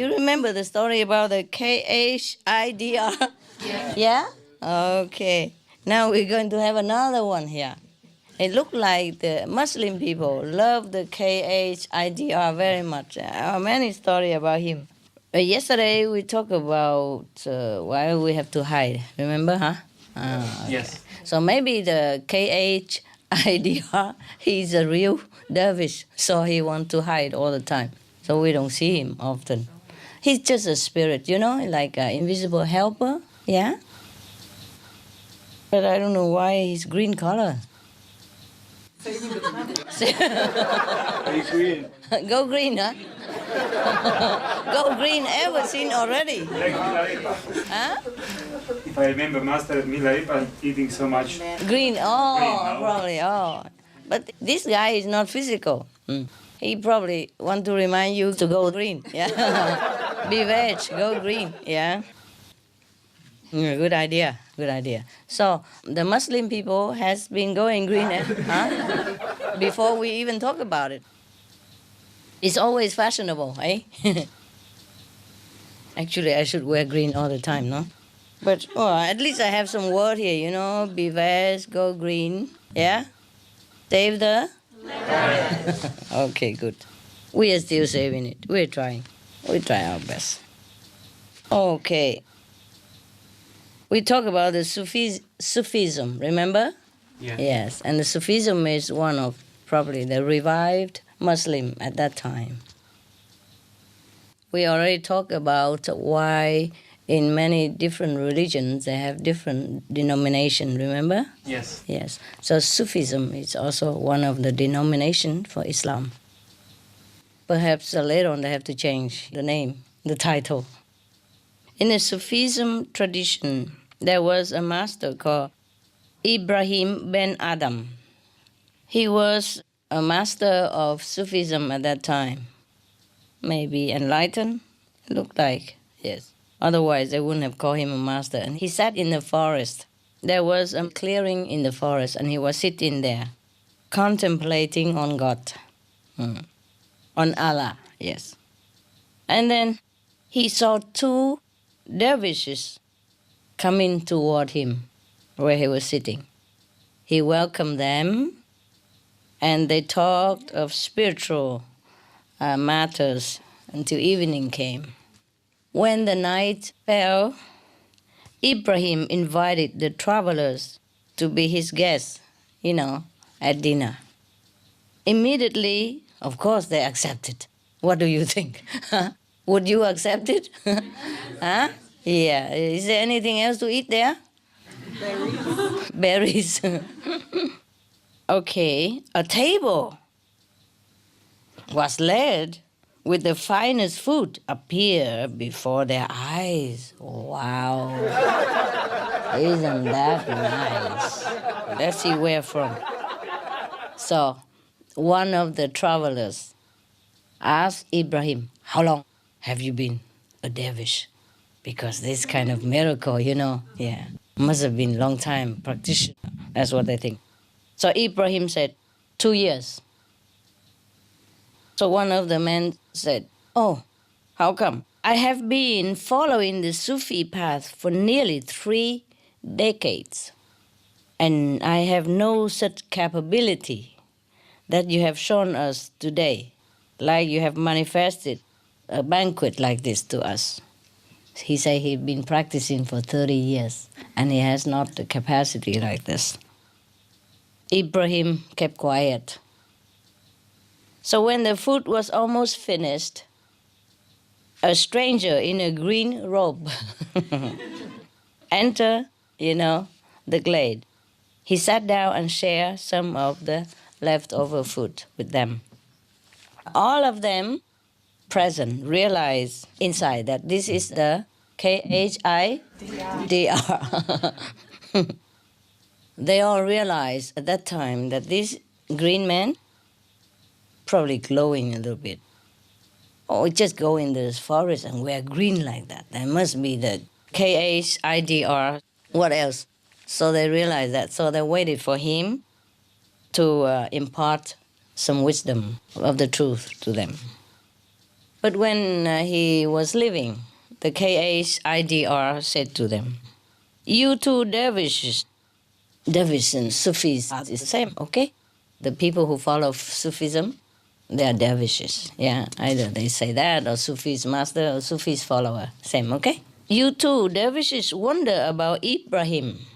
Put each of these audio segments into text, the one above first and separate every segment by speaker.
Speaker 1: You remember the story about the KHIDR? Yeah. Yeah? Okay. Now we're going to have another one here. It looked like the Muslim people love the KHIDR very much. Many stories about him. Yesterday we talked about why we have to hide. Remember, huh? Okay.
Speaker 2: Yes.
Speaker 1: So maybe the KHIDR, he's a real dervish, so he wants to hide all the time. So we don't see him often. He's just a spirit, like an invisible helper. Yeah? But I don't know why he's green color.
Speaker 2: Very green.
Speaker 1: Go green, huh? Go green, ever seen already?
Speaker 2: Like Milaripa.
Speaker 1: Huh?
Speaker 2: If I remember, Master Milaripa eating so much.
Speaker 1: Green, oh,
Speaker 2: Green, no?
Speaker 1: probably, oh. But this guy is not physical. He probably want to remind you to go green. Yeah. Be veg, go green. Yeah. Good idea. Good idea. So the Muslim people has been going green, huh? Before we even talk about it. It's always fashionable, eh? Actually, I should wear green all the time, no? But at least I have some word here, be veg, go green. Yeah? Save the? Okay, good. We are still saving it. We're trying. We try our best. Okay. We talk about the Sufism, remember?
Speaker 2: Yeah.
Speaker 1: Yes, and the Sufism is one of probably the revived Muslim at that time. We already talked about why in many different religions they have different denomination, remember?
Speaker 2: Yes.
Speaker 1: Yes. So Sufism is also one of the denomination for Islam. Perhaps later on they have to change the name, the title. In the Sufism tradition, there was a master called Ibrahim ben Adam. He was a master of Sufism at that time. Maybe enlightened, looked like, yes. Otherwise, they wouldn't have called him a master. And he sat in the forest. There was a clearing in the forest, and he was sitting there, contemplating on God, on Allah, yes. And then he saw two dervishes coming toward him where he was sitting. He welcomed them, and they talked of spiritual matters until evening came. When the night fell, Ibrahim invited the travelers to be his guests, at dinner. Immediately, of course, they accepted. What do you think? Would you accept it? Huh? Yeah. Is there anything else to eat there? Berries. Okay. A table was laid with the finest food appear before their eyes. Wow. Isn't that nice? Let's see where from. So, one of the travelers asked Ibrahim, how long have you been a dervish? Because this kind of miracle, yeah, must have been a long time practitioner. That's what they think. So Ibrahim said, 2 years. So one of the men said, oh, how come? I have been following the Sufi path for nearly 3 decades, and I have no such capability that you have shown us today, like you have manifested a banquet like this to us. He said he'd been practicing for 30 years, and he has not the capacity like this. Ibrahim kept quiet. So when the food was almost finished, a stranger in a green robe entered, the glade. He sat down and shared some of the leftover food with them. All of them present realized inside that this is the KHIDR. They all realized at that time that this green man probably glowing a little bit. Or just go in the forest and wear green like that. That must be the KHIDR. What else? So they realized that. So they waited for him to impart some wisdom of the truth to them. But when he was living, the KHIDR said to them, "You two dervishes," dervish and Sufis are the same, okay? The people who follow Sufism, they are dervishes. Yeah, either they say that or Sufi's master or Sufi's follower. Same, okay? "You two dervishes wonder about Ibrahim.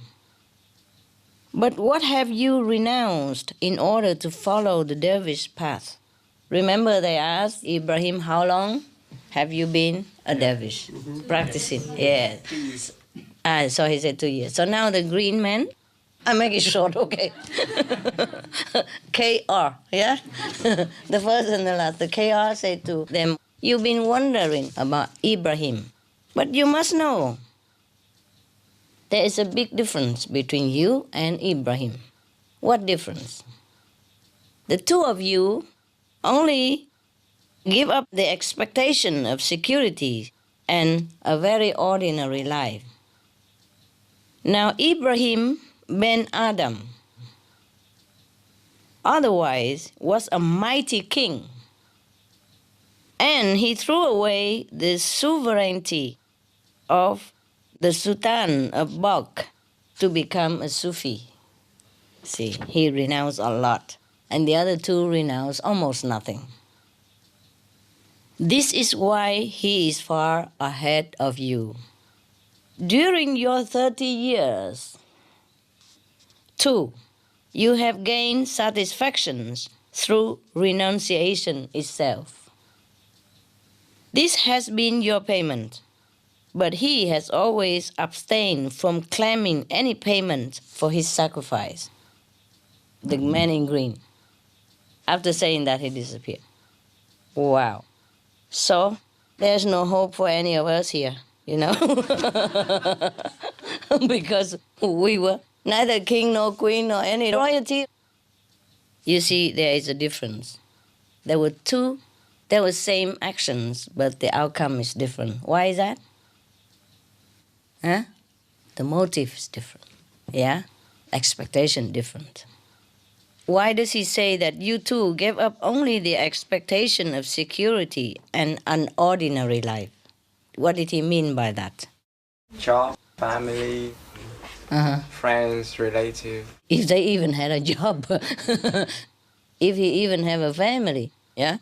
Speaker 1: But what have you renounced in order to follow the dervish path?" Remember they asked Ibrahim, how long have you been a dervish? Practicing. Yeah. So he said 2 years. So now the green man, I make it short, okay? KR, yeah? The first and the last. The KR said to them, "You've been wondering about Ibrahim. But you must know, there is a big difference between you and Ibrahim." What difference? The two of you only give up the expectation of security and a very ordinary life. Now Ibrahim ben Adam, otherwise, was a mighty king, and he threw away the sovereignty of the Sultan of Balkh to become a Sufi. See, he renounced a lot, and the other two renounced almost nothing. This is why he is far ahead of you. During your 30 years, too, you have gained satisfactions through renunciation itself. This has been your payment, but he has always abstained from claiming any payment for his sacrifice. The man in green. After saying that, he disappeared. Wow. So, there's no hope for any of us here, you know? Because we were neither king nor queen nor any royalty. You see, there is a difference. There were same actions, but the outcome is different. Why is that? Huh? The motive is different. Yeah? Expectation different. Why does he say that you two gave up only the expectation of security and an ordinary life? What did he mean by that?
Speaker 3: Job, family, friends, relatives.
Speaker 1: If they even had a job, if he even have a family, yeah?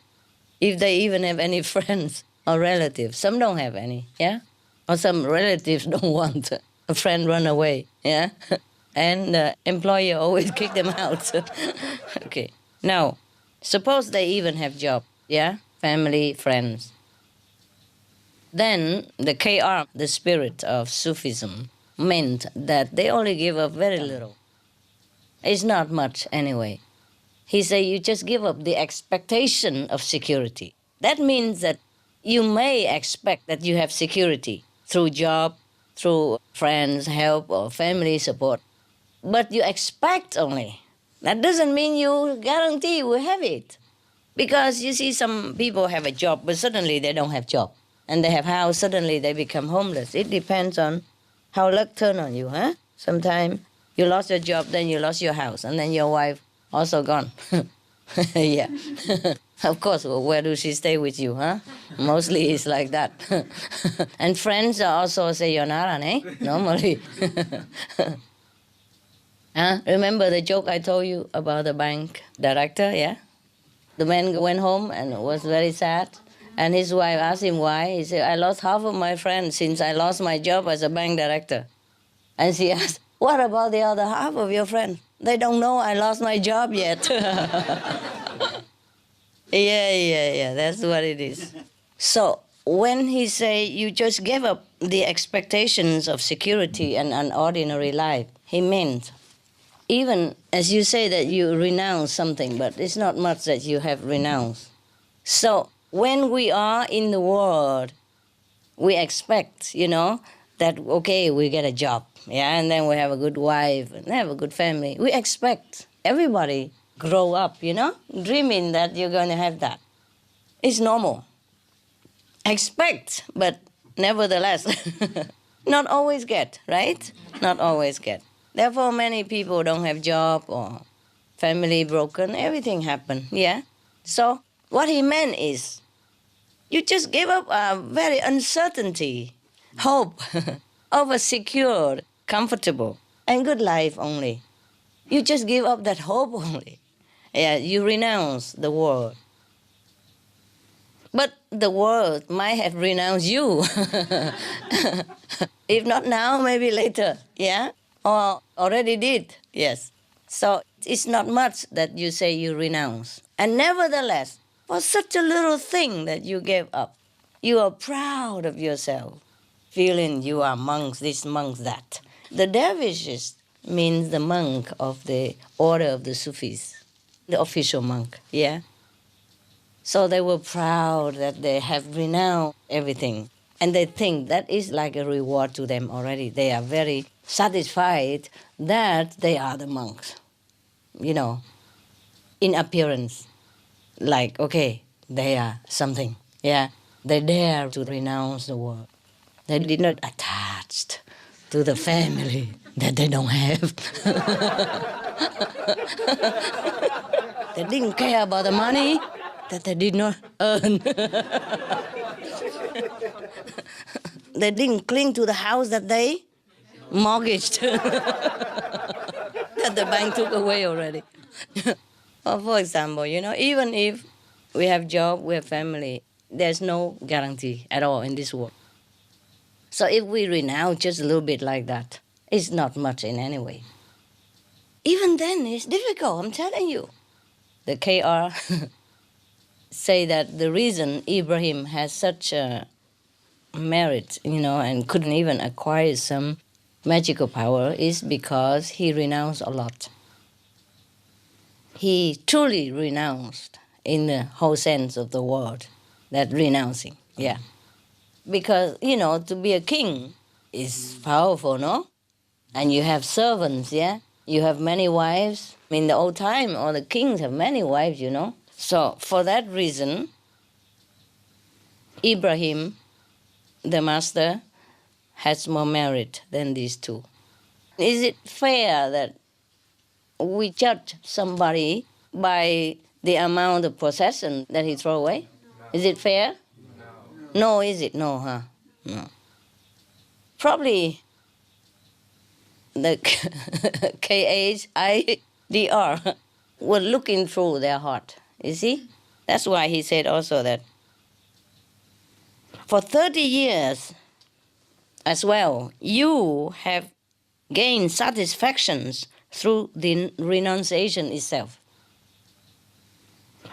Speaker 1: If they even have any friends or relatives. Some don't have any, yeah? Or some relatives don't want a friend run away, yeah? And the employer always kick them out. Okay. Now, suppose they even have job, yeah? Family, friends. Then the KR, the spirit of Sufism, meant that they only give up very little. It's not much anyway. He said you just give up the expectation of security. That means that you may expect that you have security through job, through friends' help or family support. But you expect only. That doesn't mean you guarantee you will have it. Because you see some people have a job, but suddenly they don't have job. And they have house, suddenly they become homeless. It depends on how luck turn on you, huh? Sometimes you lost your job, then you lost your house, and then your wife also gone. Yeah. Of course, where do she stay with you, huh? Mostly it's like that. And friends also say yonaran, eh? Normally. Remember the joke I told you about the bank director, yeah? The man went home and was very sad. And his wife asked him why. He said, "I lost half of my friends since I lost my job as a bank director." And she asked, "What about the other half of your friends? They don't know I lost my job yet." Yeah, that's what it is. So when he say you just gave up the expectations of security and an ordinary life, he meant even as you say that you renounce something, but it's not much that you have renounced. So when we are in the world, we expect, that, okay, we get a job, yeah, and then we have a good wife and have a good family. We expect everybody grow up, dreaming that you're going to have that. It's normal. Expect, but nevertheless, not always get, right? Not always get. Therefore, many people don't have job or family broken, everything happen, yeah? So what he meant is, You just gave up a very uncertainty, hope of a secure, comfortable, and good life only. You just give up that hope only. Yeah, you renounce the world. But the world might have renounced you. If not now, maybe later, yeah? Or already did, yes. So it's not much that you say you renounce. And nevertheless, for such a little thing that you gave up, you are proud of yourself, feeling you are monks, this, monks, that. The dervishes means the monk of the order of the Sufis, the official monk, yeah? So they were proud that they have renounced everything. And they think that is like a reward to them already. They are very satisfied that they are the monks, in appearance. Like, okay, they are something, yeah? They dare to renounce the world. They did not attach to the family that they don't have. They didn't care about the money that they did not earn. They didn't cling to the house that they mortgaged, that the bank took away already. Or for example, even if we have job, we have family, there's no guarantee at all in this world. So if we renounce just a little bit like that, it's not much in any way. Even then, it's difficult, I'm telling you. The KR say that the reason Ibrahim has such a merit, and couldn't even acquire some magical power is because he renounced a lot. He truly renounced in the whole sense of the word, that renouncing, yeah. Because, to be a king is powerful, no? And you have servants, yeah? You have many wives. In the old time, all the kings have many wives, So for that reason, Ibrahim, the master, has more merit than these two. Is it fair that we judge somebody by the amount of possession that he throw away? No. Is it fair? No, is it? No, huh? No. Probably the KHIDR were looking through their heart, you see? That's why he said also that for 30 years as well, you have gained satisfactions through the renunciation itself.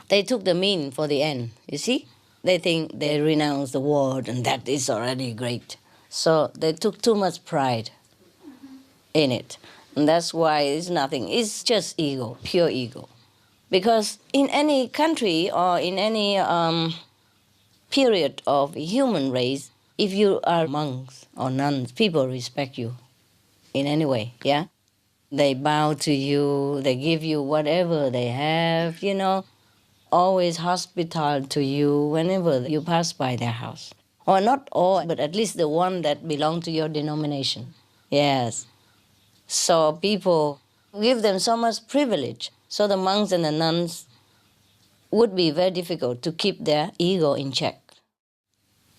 Speaker 1: They took the mean for the end, you see? They think they renounce the world and that is already great. So they took too much pride in it. And that's why it's nothing. It's just ego, pure ego. Because in any country or in any period of human race, if you are monks or nuns, people respect you in any way, yeah? They bow to you, they give you whatever they have, always hospitable to you whenever you pass by their house. Or not all, but at least the one that belong to your denomination. Yes. So people give them so much privilege. So the monks and the nuns would be very difficult to keep their ego in check.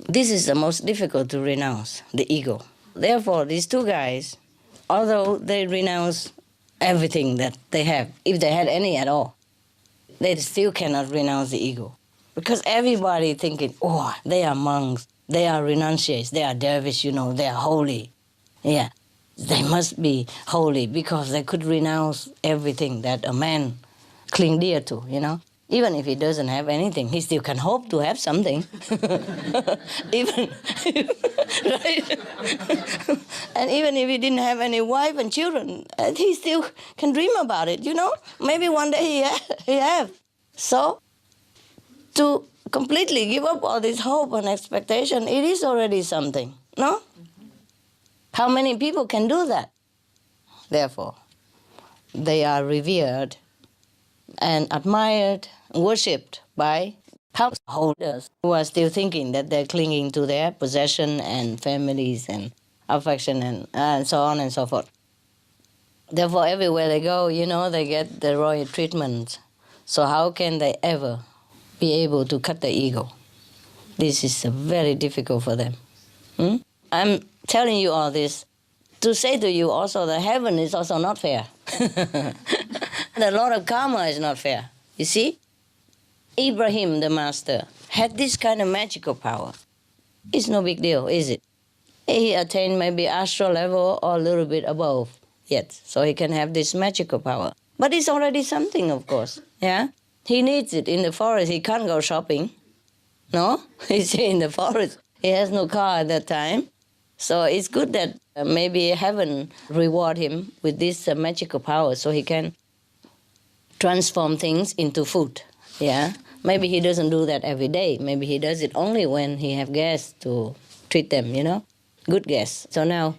Speaker 1: This is the most difficult to renounce, the ego. Therefore, these two guys, although they renounce everything that they have, if they had any at all, they still cannot renounce the ego. Because everybody thinking, oh, they are monks, they are renunciates, they are dervish, they are holy. Yeah, they must be holy because they could renounce everything that a man cling dear to, Even if he doesn't have anything, he still can hope to have something. Even, right? And even if he didn't have any wife and children, he still can dream about it, Maybe one day he have. So, to completely give up all this hope and expectation, it is already something, no? How many people can do that? Therefore, they are revered and admired, worshipped by householders who are still thinking that they're clinging to their possession and families and affection and so on and so forth. Therefore, everywhere they go, they get the royal treatment. So how can they ever be able to cut the ego? This is very difficult for them. I'm telling you all this to say to you also that heaven is also not fair. The Lord of Karma is not fair. You see? Ibrahim, the master, had this kind of magical power. It's no big deal, is it? He attained maybe astral level or a little bit above yet, so he can have this magical power. But it's already something, of course. Yeah, he needs it in the forest. He can't go shopping. No, he's in the forest. He has no car at that time. So it's good that maybe heaven reward him with this magical power so he can transform things into food. Yeah, maybe he doesn't do that every day. Maybe he does it only when he have guests to treat them, you know, good guests. So now,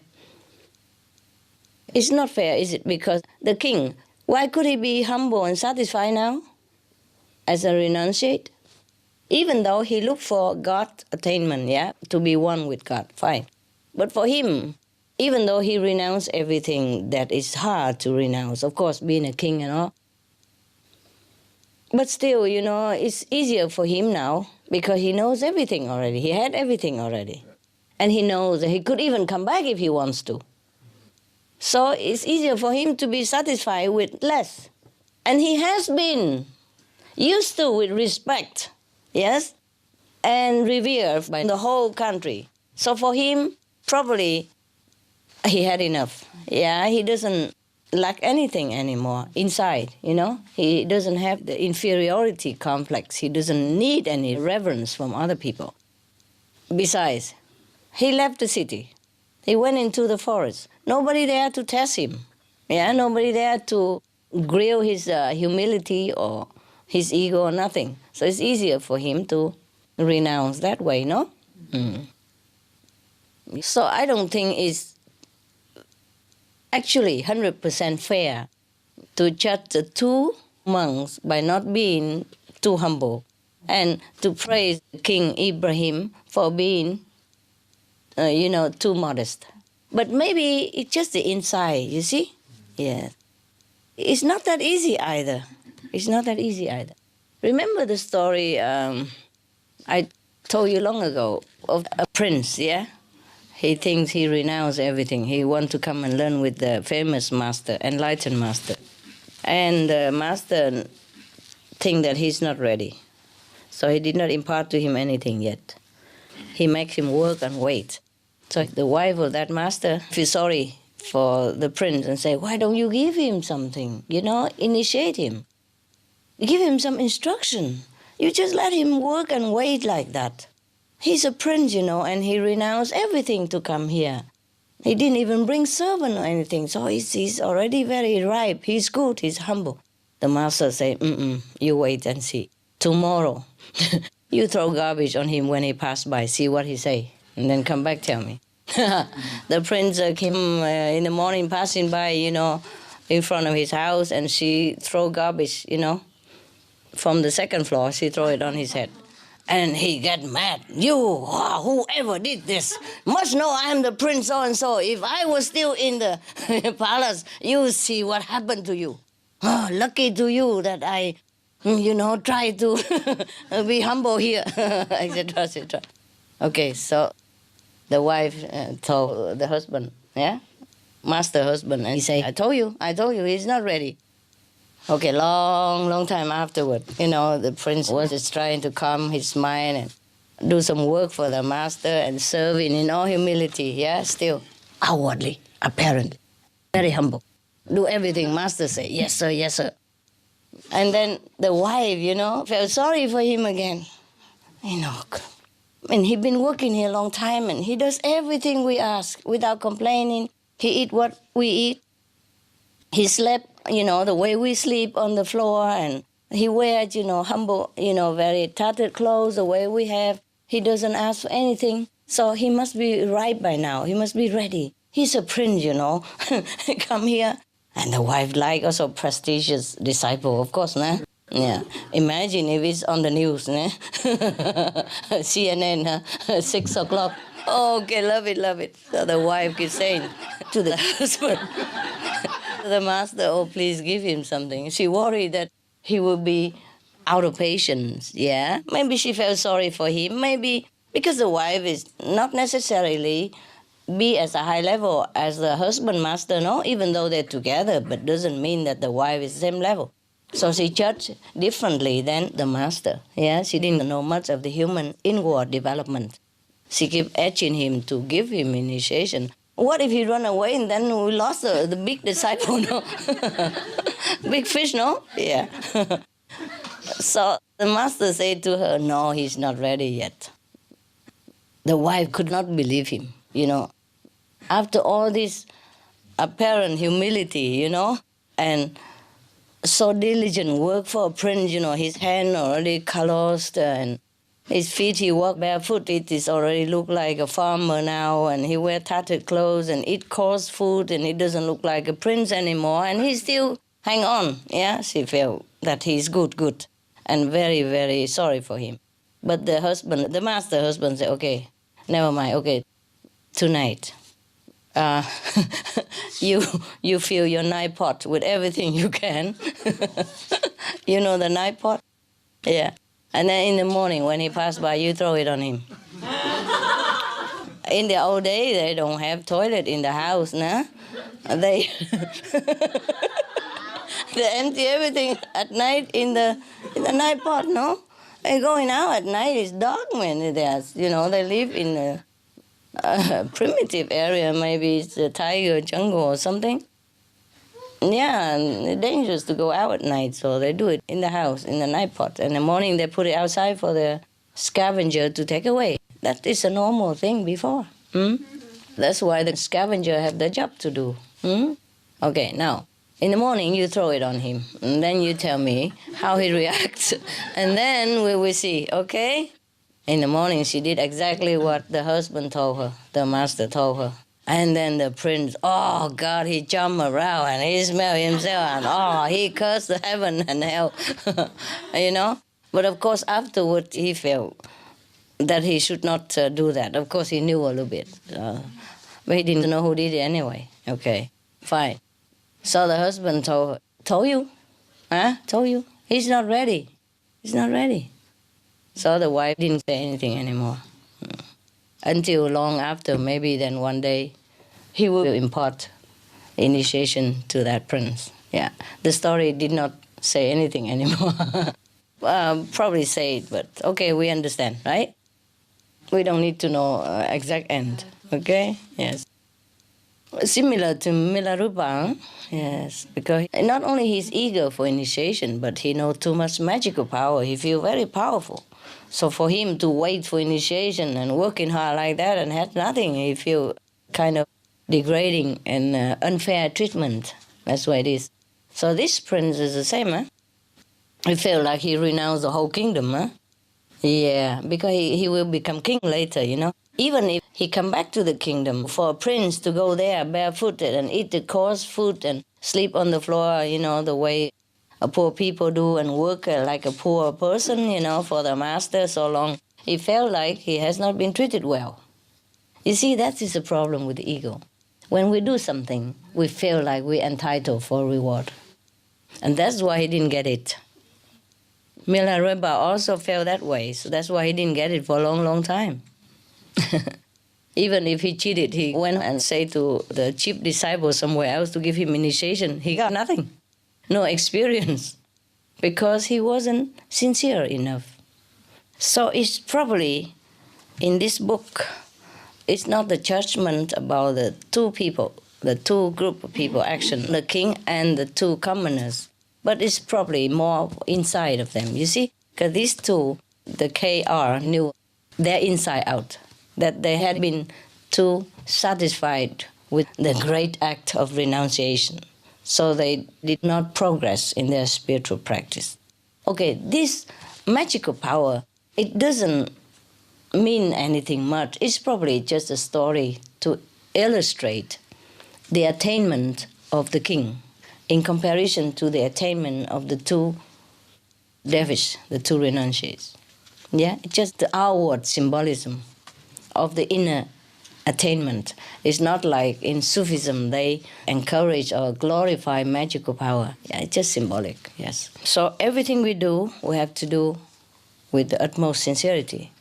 Speaker 1: it's not fair, is it? Because the king, why could he be humble and satisfied now as a renunciate? Even though he looked for God attainment, yeah, to be one with God, fine. But for him, even though he renounced everything that is hard to renounce, of course, being a king and all, but still, you know, it's easier for him now because he knows everything already. He had everything already. And he knows that he could even come back if he wants to. So it's easier for him to be satisfied with less. And he has been used to with respect, yes, and revered by the whole country. So for him, probably he had enough. Yeah, he doesn't lack anything anymore inside, you know. He doesn't have the inferiority complex. He doesn't need any reverence from other people. Besides, he left the city. He went into the forest. Nobody there to test him. Yeah, nobody there to grill his humility or his ego or nothing. So it's easier for him to renounce that way, no? So I don't think it's actually 100% fair to judge the two monks by not being too humble and to praise King Ibrahim for being, too modest. But maybe it's just the inside, you see? Yeah. It's not that easy either. It's not that easy either. Remember the story I told you long ago of a prince, yeah? He thinks he renounced everything. He wants to come and learn with the famous master, enlightened master. And the master thinks that he's not ready. So he did not impart to him anything yet. He makes him work and wait. So the wife of that master feels sorry for the prince and say, why don't you give him something? You know, initiate him. Give him some instruction. You just let him work and wait like that. He's a prince, you know, and he renounced everything to come here. He didn't even bring servant or anything, so he's already very ripe. He's good, he's humble. The master said, you wait and see. Tomorrow, you throw garbage on him when he passed by, see what he say, and then come back, tell me. The prince came in the morning passing by, you know, in front of his house, and she throw garbage, you know, from the second floor, she throw it on his head. And he get mad. You, whoever did this, must know I'm the prince so-and-so. If I was still in the palace, you see what happened to you. Oh, lucky to you that I, try to be humble here, etc., etc. Okay, so the wife told the husband, yeah, master husband, and he say, I told you, he's not ready. Okay, long time afterward, the prince was just trying to calm his mind and do some work for the master and serving in all humility, yeah, still outwardly, apparently, very humble. Do everything master say, yes sir, yes sir. And then the wife, felt sorry for him again. And he'd been working here a long time and he does everything we ask without complaining. He eat what we eat. He slept, the way we sleep on the floor, and he wears, humble, very tattered clothes the way we have. He doesn't ask for anything. So he must be right by now. He must be ready. He's a prince, Come here. And the wife also prestigious disciple, of course, nah? Yeah. Imagine if it's on the news, nah? CNN, 6 o'clock. Oh, okay, love it. So the wife keeps saying to the husband, the master, oh, please give him something. She worried that he will be out of patience, yeah. Maybe she felt sorry for him, maybe because the wife is not necessarily be as a high level as the husband master, no, even though they're together, but doesn't mean that the wife is the same level. So she judged differently than the master, yeah. She didn't know much of the human inward development. She kept edging him to give him initiation. What if he run away and then we lost the big disciple, no? Big fish, no? Yeah. So the master said to her, no, he's not ready yet. The wife could not believe him, you know. After all this apparent humility, you know, and so diligent work for a prince, you know, his hand already calloused and his feet, he walk barefoot, it is already look like a farmer now, and he wear tattered clothes and eat coarse food, and he doesn't look like a prince anymore, and he still hang on, yeah. She felt that he's good, and very, very sorry for him. But the husband, the master husband said, okay, never mind, okay, tonight, you fill your night pot with everything you can. You know the night pot? Yeah. And then in the morning when he passed by, you throw it on him. In the old days, they don't have toilet in the house, nah? They they empty everything at night in the night pot, no? They going out at night, it's dark when there's, you know, they live in a primitive area, maybe it's a tiger jungle or something. Yeah, and it's dangerous to go out at night, so they do it in the house, in the night pot. In the morning, they put it outside for the scavenger to take away. That is a normal thing before. That's why the scavenger have the job to do. Okay, now, in the morning, you throw it on him, and then you tell me how he reacts, and then we will see, okay? In the morning, she did exactly what the husband told her, the master told her. And then the prince, oh God, he jumped around and he smelled himself and oh, he cursed heaven and hell, you know. But of course, afterward, he felt that he should not do that. Of course, he knew a little bit, but he didn't know who did it anyway. Okay, fine. So the husband told her, told you? Huh? Told you? He's not ready. He's not ready. So the wife didn't say anything anymore. Until long after, maybe then one day, he will impart initiation to that prince. Yeah, the story did not say anything anymore. Probably say it, but okay, we understand, right? We don't need to know exact end, okay? Yes. Similar to Milarepa, yes, because not only he's eager for initiation, but he knows too much magical power. He feels very powerful. So for him to wait for initiation and working hard like that and had nothing, he feel kind of degrading and unfair treatment. That's what it is. So this prince is the same, huh? He felt like he renounced the whole kingdom, huh? Yeah, because he will become king later, you know. Even if he come back to the kingdom, for a prince to go there barefooted and eat the coarse food and sleep on the floor, you know, the way poor people do and work like a poor person, you know, for the master so long, he felt like he has not been treated well. You see, that is the problem with the ego. When we do something, we feel like we're entitled for reward. And that's why he didn't get it. Milarepa also felt that way, so that's why he didn't get it for a long, long time. Even if he cheated, he went and said to the chief disciple somewhere else to give him initiation, he got nothing. No experience, because he wasn't sincere enough. So it's probably, in this book, it's not the judgment about the two people, the two group of people action, the king and the two commoners, but it's probably more inside of them, you see? Because these two, the KR, knew their inside out, that they had been too satisfied with the great act of renunciation. So they did not progress in their spiritual practice. Okay, this magical power, it doesn't mean anything much. It's probably just a story to illustrate the attainment of the king in comparison to the attainment of the two dervish, the two renunciates. Yeah, it's just the outward symbolism of the inner attainment. It's not like in Sufism they encourage or glorify magical power. Yeah, it's just symbolic, yes. So everything we do, we have to do with the utmost sincerity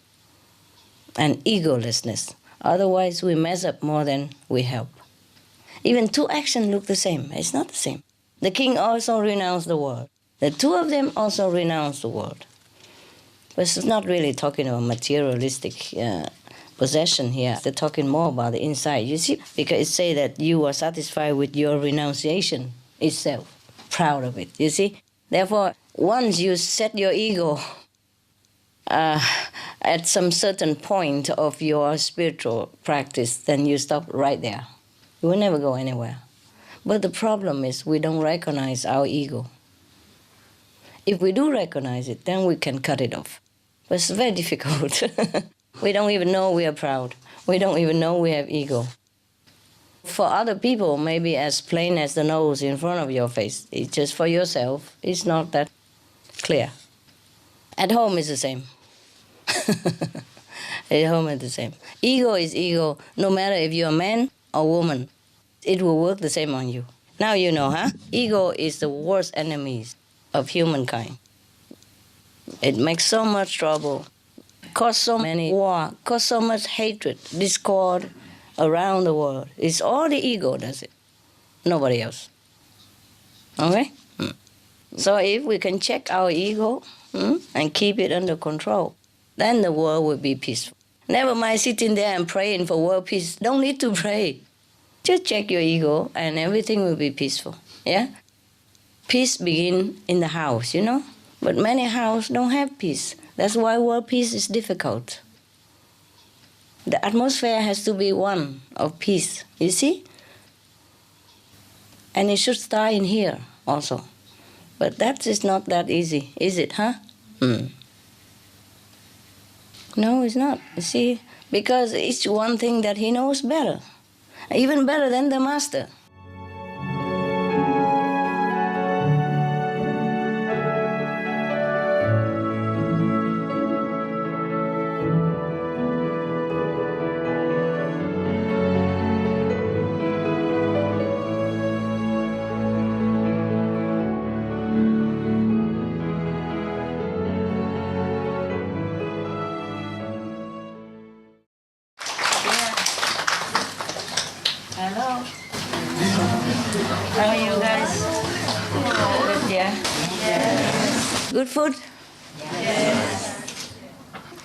Speaker 1: and egolessness. Otherwise, we mess up more than we help. Even two actions look the same. It's not the same. The king also renounced the world. The two of them also renounced the world. But it's not really talking about materialistic possession here. They're talking more about the inside. You see, because it says that you are satisfied with your renunciation itself, proud of it. You see? Therefore, once you set your ego at some certain point of your spiritual practice, then you stop right there. You will never go anywhere. But the problem is we don't recognize our ego. If we do recognize it, then we can cut it off. But it's very difficult. We don't even know we are proud. We don't even know we have ego. For other people, maybe as plain as the nose in front of your face. It's just for yourself, it's not that clear. At home it's the same. At home it's the same. Ego is ego, no matter if you're a man or woman. It will work the same on you. Now you know, huh? Ego is the worst enemy of humankind. It makes so much trouble, cause so many war, cause so much hatred, discord around the world. It's all the ego does it, nobody else. Okay? So if we can check our ego and keep it under control, then the world will be peaceful. Never mind sitting there and praying for world peace. Don't need to pray. Just check your ego and everything will be peaceful. Yeah? Peace begins in the house, you know? But many houses don't have peace. That's why world peace is difficult. The atmosphere has to be one of peace, you see? And it should start in here also. But that is not that easy, is it, huh? No, it's not, you see? Because it's one thing that he knows better, even better than the master. Hello. How are you guys? Good, yeah? Yes. Good food? Yes.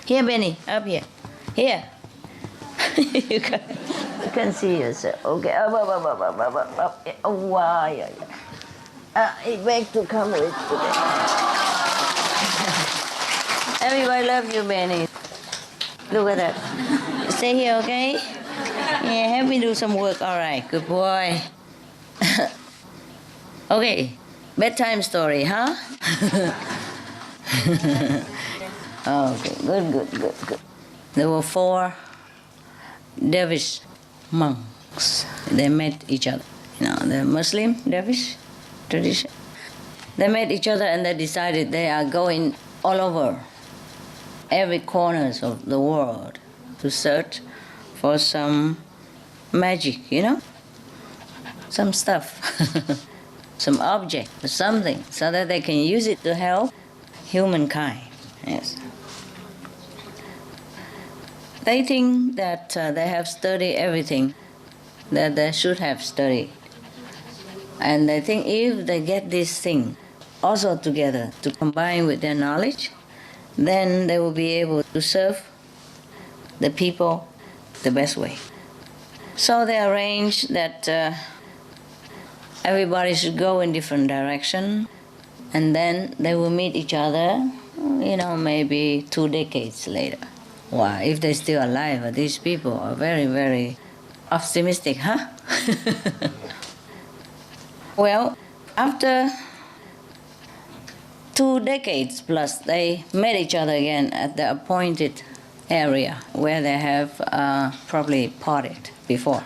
Speaker 1: Here, Benny, up here. Here. you can see yourself. Okay. Up. Oh, wow. Yeah. It begs to come with today. Everybody loves you, Benny. Look at that. Stay here, okay? Yeah, help me do some work. All right, good boy. Okay, bedtime story, huh? Okay, good. There were 4 dervish monks. They met each other. You know, the Muslim dervish tradition. They met each other and they decided they are going all over every corners of the world to search for some magic, you know, some stuff, some object or something, so that they can use it to help humankind. Yes. They think that they have studied everything that they should have studied. And they think if they get this thing also together to combine with their knowledge, then they will be able to serve the people the best way. So they arranged that everybody should go in different direction, and then they will meet each other, you know, maybe 2 decades later. Wow, if they're still alive, these people are very, very optimistic, huh? Well, after 2 decades plus, they met each other again at the appointed area where they have probably parted before.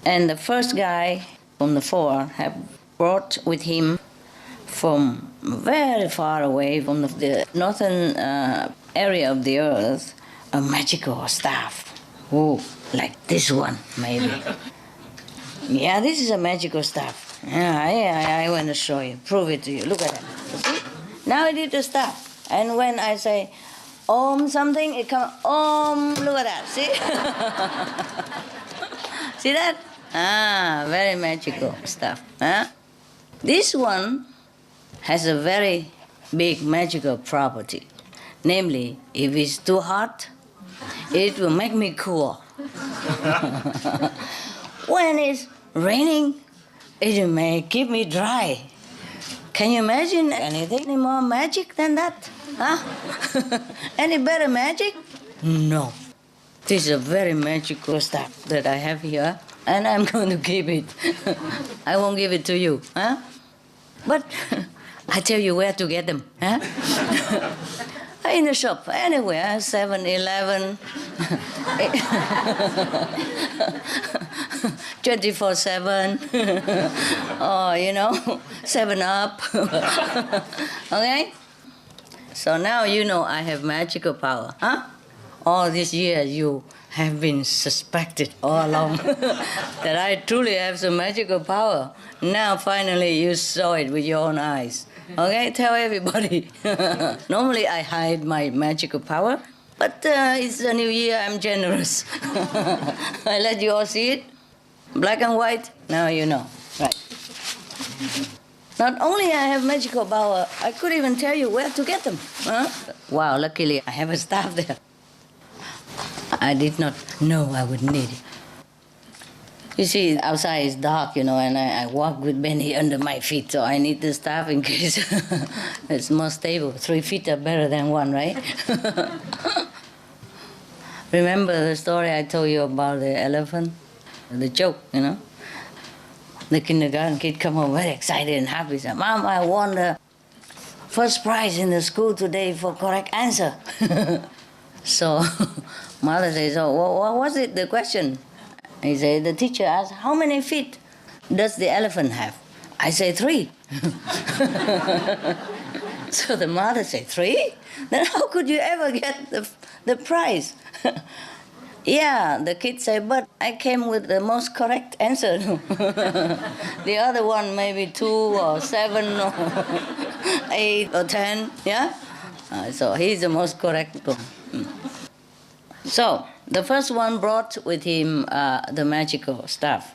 Speaker 1: And the first guy from the 4 had brought with him from very far away from the northern area of the earth a magical staff. Oh, like this one, maybe. Yeah, this is a magical staff. Yeah, I want to show you, prove it to you. Look at that. See? Now I did the staff. And when I say, Om something, it comes, Om, look at that, see? See that? Very magical stuff. Huh? This one has a very big magical property. Namely, if it's too hot, it will make me cool. When it's raining, it may keep me dry. Can you imagine anything more magic than that? Huh? Any better magic? No. This is a very magical stuff that I have here, and I'm going to keep it. I won't give it to you. Huh? But I tell you where to get them. Huh? In the shop, anywhere, 7-Eleven, 24/7, or 7-Up. Okay? So now you know I have magical power, huh? All these years you have been suspected all along that I truly have some magical power. Now finally you saw it with your own eyes. Okay, tell everybody. Normally I hide my magical power, but it's a new year, I'm generous. I let you all see it, black and white, now you know, right. Not only I have magical power, I could even tell you where to get them. Huh? Wow, luckily I have a staff there. I did not know I would need it. You see, outside is dark, and I walk with Benny under my feet, so I need the staff in case it's more stable. 3 feet are better than 1, right? Remember the story I told you about the elephant? The joke, The kindergarten kid come home very excited and happy. Said, Mom, I won the first prize in the school today for correct answer. So mother says, oh, what was it, the question? He said, the teacher asked, how many feet does the elephant have? I say 3. So the mother said, 3? Then how could you ever get the prize? Yeah, the kid said, but I came with the most correct answer. The other one maybe 2 or 7 or 8 or 10, yeah? So he's the most correct one. So the first one brought with him the magical stuff,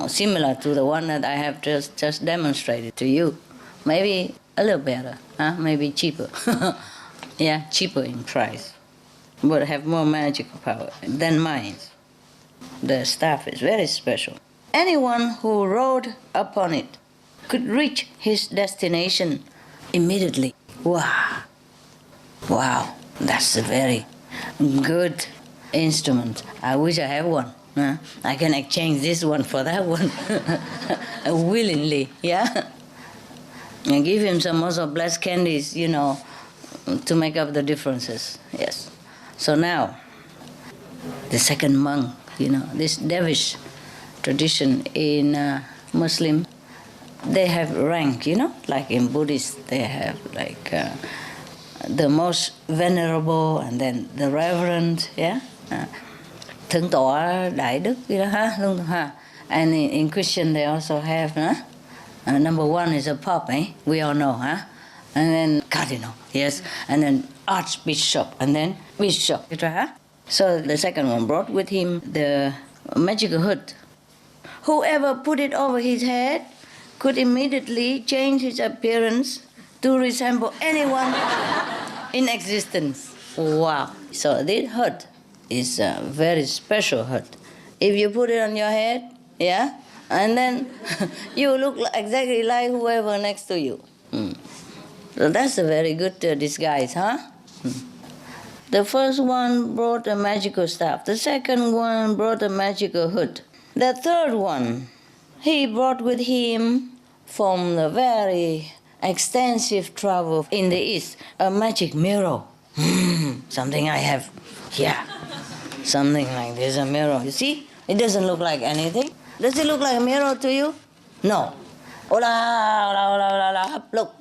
Speaker 1: similar to the one that I have just demonstrated to you. Maybe a little better, maybe cheaper. Yeah, cheaper in price, but have more magical power than mine. The staff is very special. Anyone who rode upon it could reach his destination immediately. Wow, that's a very good instrument. I wish I have one. I can exchange this one for that one willingly, yeah? And give him some also blessed candies, to make up the differences, yes. So now, the second monk, this dervish tradition in Muslim, they have rank, like in Buddhist, they have like the most venerable and then the reverend, yeah? Thượng tọa đại đức, and in Christian they also have, number 1 is a pope, we all know, and then cardinal, yes, and then archbishop, and then bishop, So the second one brought with him the magical hood. Whoever put it over his head could immediately change his appearance to resemble anyone in existence. Wow. So this hood is a very special hood. If you put it on your head, yeah, and then you look exactly like whoever next to you. So that's a very good disguise, huh? The first one brought a magical staff. The second one brought a magical hood. The third one, he brought with him from the very extensive travel in the East, a magic mirror. Something I have here. Something like this, a mirror. You see? It doesn't look like anything. Does it look like a mirror to you? No. Look.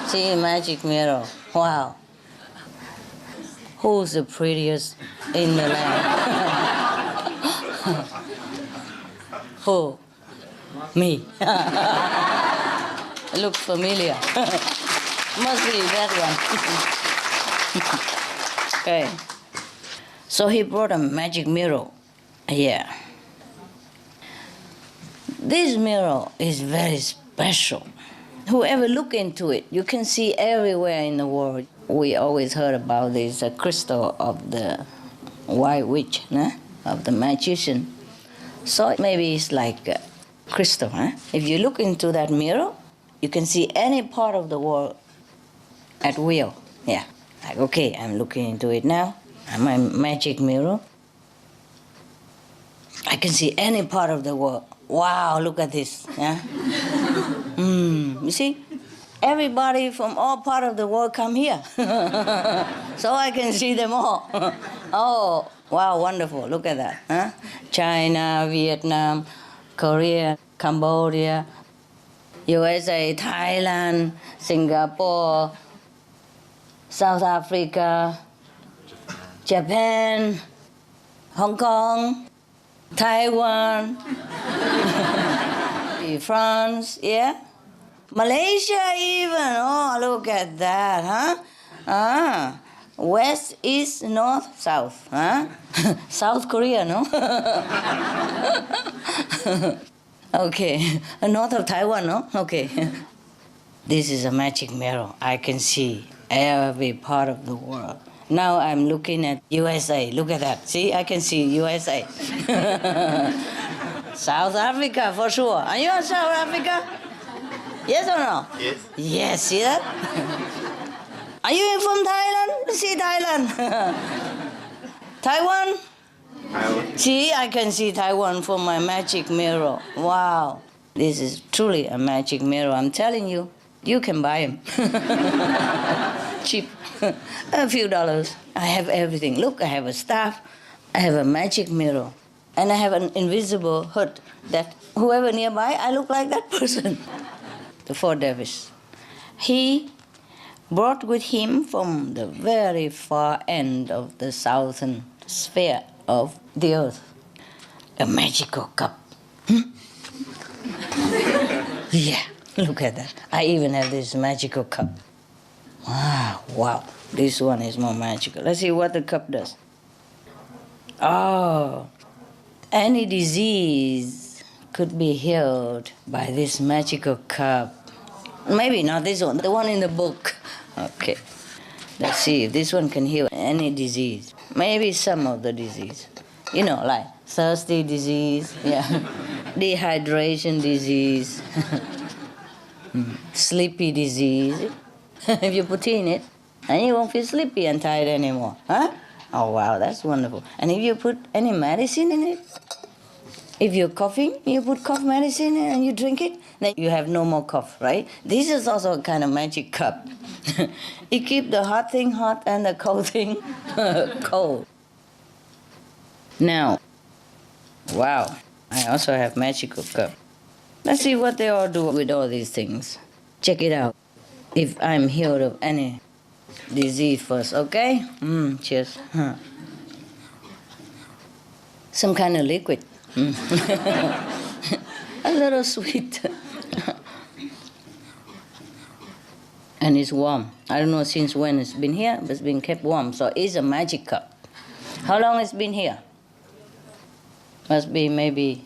Speaker 1: See, magic mirror. Wow. Who's the prettiest in the land? Who? Me. Look familiar. Must be that one. Okay. So he brought a magic mirror here. This mirror is very special. Whoever look into it, you can see everywhere in the world. We always heard about this crystal of the white witch, of the magician. So maybe it's like a crystal. If you look into that mirror, you can see any part of the world at will. Yeah, like, okay, I'm looking into it now. My magic mirror. I can see any part of the world. Wow, look at this. Yeah. You see? Everybody from all parts of the world come here. So I can see them all. Oh, wow, wonderful. Look at that. Huh? China, Vietnam, Korea, Cambodia, USA, Thailand, Singapore, South Africa, Japan, Hong Kong, Taiwan, France, yeah? Malaysia even. Oh, look at that, huh? West, east, north, south, huh? South Korea, no? Okay. North of Taiwan, no? Okay. This is a magic mirror. I can see every part of the world. Now I'm looking at USA. Look at that. See, I can see USA. South Africa, for sure. Are you in South Africa? Yes or no?
Speaker 3: Yes.
Speaker 1: Yes, see that? Are you from Thailand? See Thailand. Taiwan? See, I can see Taiwan from my magic mirror. Wow. This is truly a magic mirror. I'm telling you, you can buy them. Cheap. A few dollars. I have everything. Look, I have a staff. I have a magic mirror. And I have an invisible hood that whoever nearby, I look like that person. The four devils. He brought with him from the very far end of the southern sphere of the earth a magical cup. Yeah, look at that. I even have this magical cup. Wow, this one is more magical. Let's see what the cup does. Oh, any disease could be healed by this magical cup. Maybe not this one, the one in the book. Okay, let's see if this one can heal any disease. Maybe some of the disease. You know, like thirsty disease, yeah, dehydration disease, sleepy disease. If you put tea in it, and you won't feel sleepy and tired anymore, huh? Oh, wow, that's wonderful. And if you put any medicine in it, if you're coughing, you put cough medicine in and you drink it, then you have no more cough, right? This is also a kind of magic cup. It keeps the hot thing hot and the cold thing cold. Now, wow, I also have magical cup. Let's see what they all do with all these things. Check it out. If I'm healed of any disease first, okay? Cheers. Some kind of liquid. A little sweet. And it's warm. I don't know since when it's been here, but it's been kept warm. So it's a magic cup. How long it's been here? Must be maybe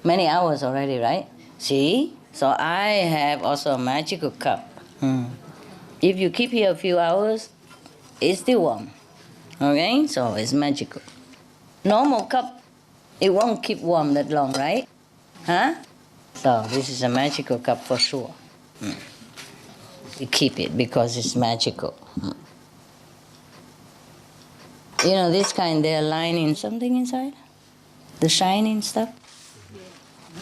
Speaker 1: many hours already, right? See? So I have also a magical cup. If you keep here a few hours, it's still warm. Okay? So it's magical. Normal cup, it won't keep warm that long, right? Huh? So this is a magical cup for sure. You keep it because it's magical. You know, this kind, they're lining something inside? The shining stuff?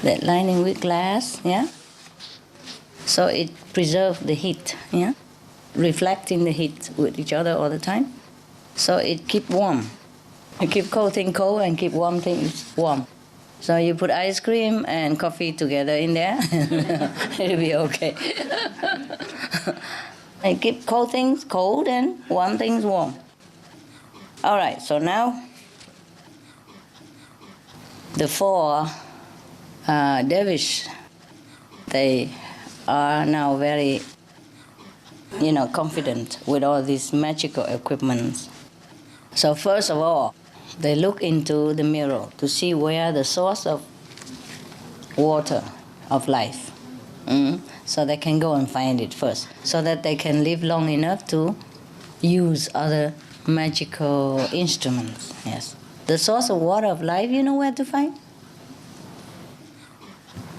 Speaker 1: That lining with glass, yeah? So it preserves the heat, yeah? Reflecting the heat with each other all the time. So it keep warm. You keep cold thing cold and keep warm things warm. So you put ice cream and coffee together in there, it'll be okay. And keep cold things cold and warm things warm. All right, so now the four dervish, they are now very, confident with all these magical equipments. So first of all, they look into the mirror to see where the source of water of life. So they can go and find it first, so that they can live long enough to use other magical instruments. Yes. The source of water of life, you know where to find?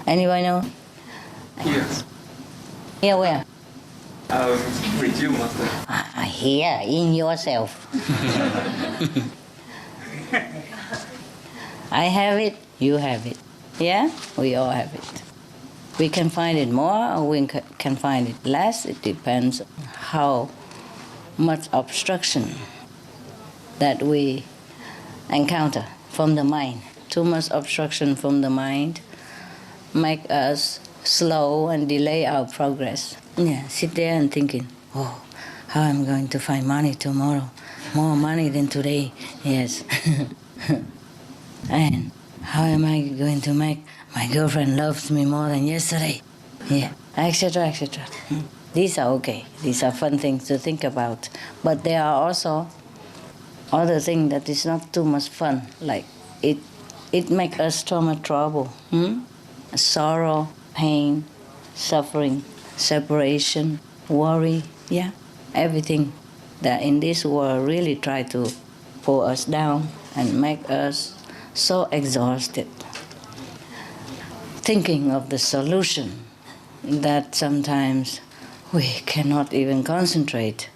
Speaker 1: Anybody know?
Speaker 3: Yes.
Speaker 1: Here where?
Speaker 3: With you, Master.
Speaker 1: Here, in yourself. I have it, you have it. Yeah? We all have it. We can find it more or we can find it less. It depends how much obstruction that we encounter from the mind. Too much obstruction from the mind make us slow and delay our progress. Yeah, sit there and thinking, oh, how I'm going to find money tomorrow. More money than today. Yes. And how am I going to make my girlfriend loves me more than yesterday? Yeah, etc., etc. These are okay. These are fun things to think about. But there are also other things that is not too much fun. Like it makes us too much trouble. Sorrow, pain, suffering, separation, worry. Yeah, everything that in this world really try to pull us down and make us so exhausted. Thinking of the solution that sometimes we cannot even concentrate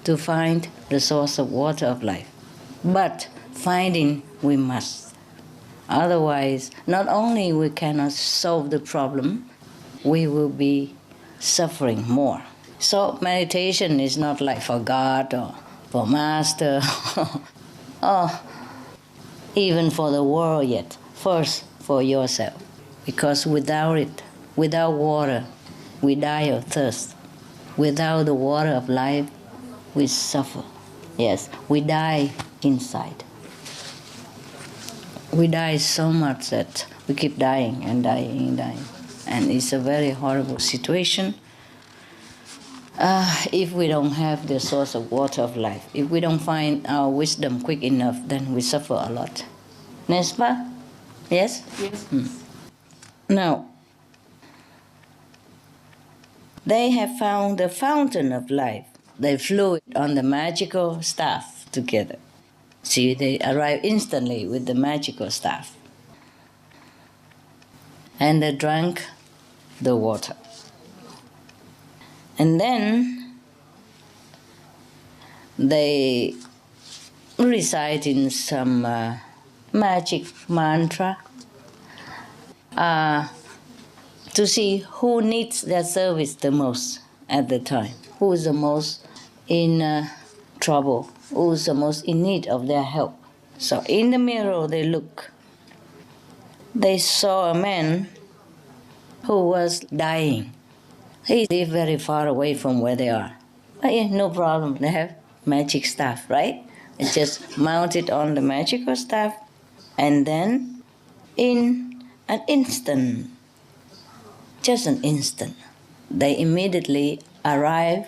Speaker 1: to find the source of water of life. But finding we must. Otherwise, not only we cannot solve the problem, we will be suffering more. So meditation is not like for God or for Master or even for the world yet. First, for yourself. Because without it, without water, we die of thirst. Without the water of life, we suffer. Yes, we die inside. We die so much that we keep dying and dying and dying. And it's a very horrible situation if we don't have the source of water of life. If we don't find our wisdom quick enough, then we suffer a lot. N'est-ce pas? Yes?
Speaker 4: Yes.
Speaker 1: Now, they have found the fountain of life. They flew on the magical staff together. See, they arrived instantly with the magical staff. And they drank the water. And then they recited some magic mantra to see who needs their service the most at the time, who is the most in trouble, who is the most in need of their help. So in the mirror they look. They saw a man who was dying. He lived very far away from where they are. But yeah, no problem, they have magic staff, right? It's just mounted on the magical staff, and then in an instant, just an instant, they immediately arrive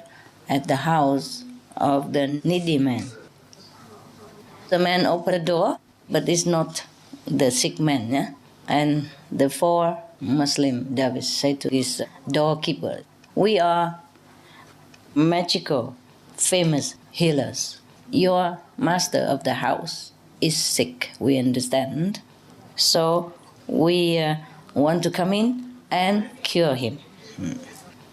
Speaker 1: at the house of the needy man. The man opened the door, but it's not the sick man, yeah? And the four Muslim dervish say to his doorkeeper, we are magical, famous healers. Your master of the house is sick, we understand. So we want to come in and cure him.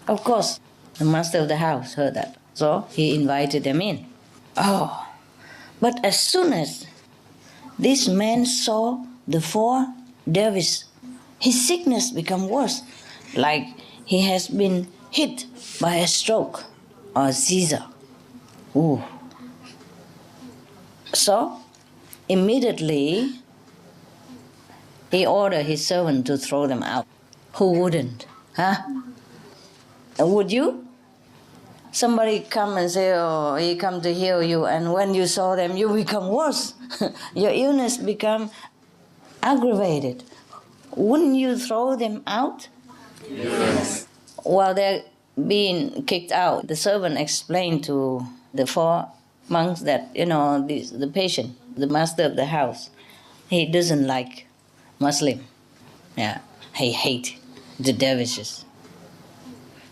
Speaker 1: Of course, the master of the house heard that. So he invited them in. Oh, but as soon as this man saw the four dervishes, his sickness became worse, like he has been hit by a stroke or seizure. Ooh. So immediately he ordered his servant to throw them out. Who wouldn't? Huh? Would you? Somebody come and say, oh, he come to heal you, and when you saw them, you become worse. Your illness become aggravated. Wouldn't you throw them out?
Speaker 2: Yes.
Speaker 1: While they're being kicked out, the servant explained to the 4 monks that, the patient, the master of the house, he doesn't like Muslim. Yeah, he hates the dervishes.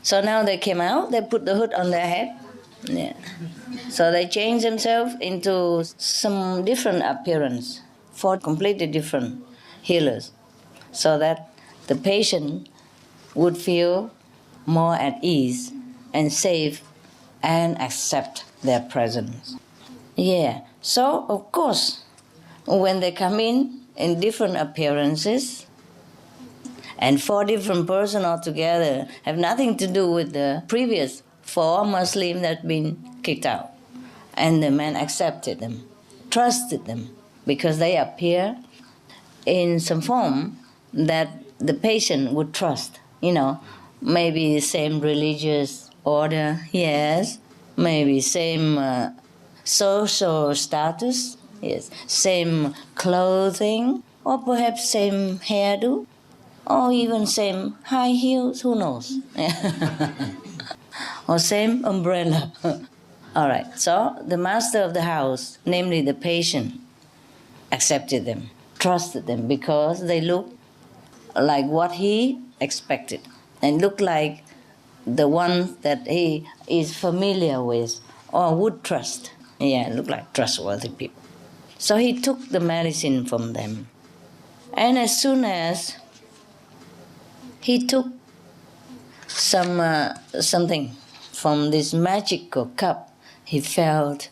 Speaker 1: So now they came out, they put the hood on their head. Yeah. So they changed themselves into some different appearance, 4 completely different healers, so that the patient would feel more at ease and safe and accept their presence. Yeah, so of course, when they come in different appearances, and 4 different persons altogether have nothing to do with the previous 4 Muslims that had been kicked out. And the man accepted them, trusted them, because they appear in some form that the patient would trust. Maybe same religious order, yes, maybe same social status, yes, same clothing, or perhaps same hairdo, or even same high heels, who knows? Or same umbrella. All right, so the master of the house, namely the patient, accepted them, trusted them, because they looked like what he expected and looked like the ones that he is familiar with or would trust. Yeah, looked like trustworthy people. So he took the medicine from them. And as soon as he took something from this magical cup, he felt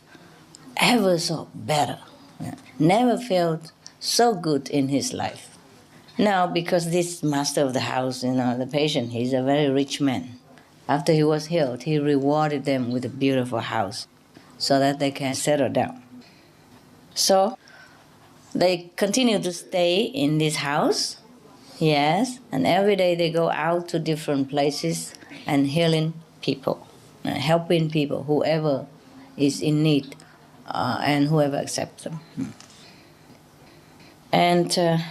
Speaker 1: ever so better. Never felt so good in his life. Now, because this master of the house, the patient, he's a very rich man. After he was healed, he rewarded them with a beautiful house so that they can settle down. So they continue to stay in this house, yes, and every day they go out to different places and healing people, helping people, whoever is in need, and whoever accepts them. And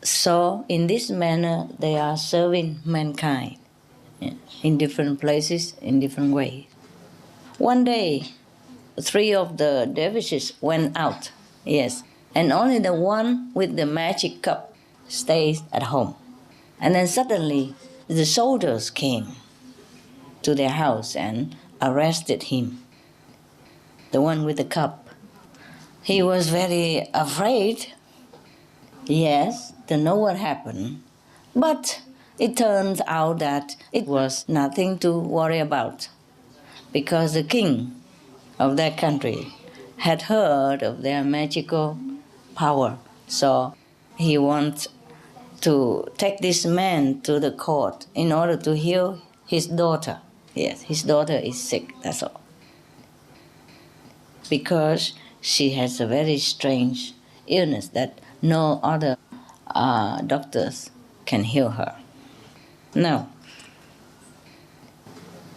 Speaker 1: so in this manner, they are serving mankind in different places, in different ways. One day, 3 of the dervishes went out, yes, and only the one with the magic cup stays at home. And then suddenly, the soldiers came to their house and arrested him, the one with the cup. He was very afraid, yes, to know what happened, but it turns out that it was nothing to worry about, because the king of that country had heard of their magical power. So he wants to take this man to the court in order to heal his daughter. Yes, his daughter is sick, that's all. Because she has a very strange illness that no other doctors can heal her. Now,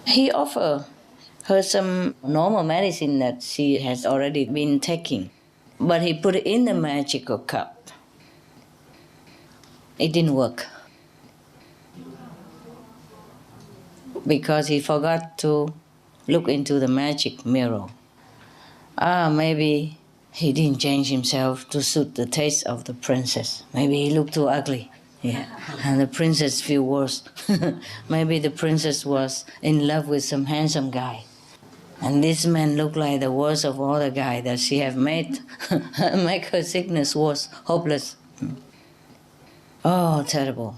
Speaker 1: he offered her some normal medicine that she has already been taking, but he put it in the magical cup. It didn't work because he forgot to look into the magic mirror. Maybe he didn't change himself to suit the taste of the princess. Maybe he looked too ugly. Yeah, and the princess feel worse. Maybe the princess was in love with some handsome guy. And this man looked like the worst of all the guys that she have made. Make her sickness worse, hopeless. Oh, terrible.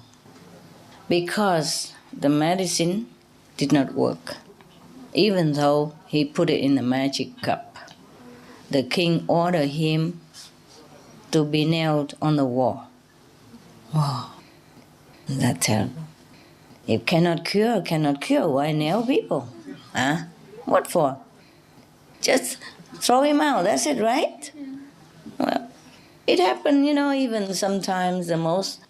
Speaker 1: Because the medicine did not work, even though he put it in the magic cup. The king ordered him to be nailed on the wall. Oh, that's terrible. If cannot cure, why nail people? Huh? What for? Just throw him out, that's it, right? Well, it happened, even sometimes the most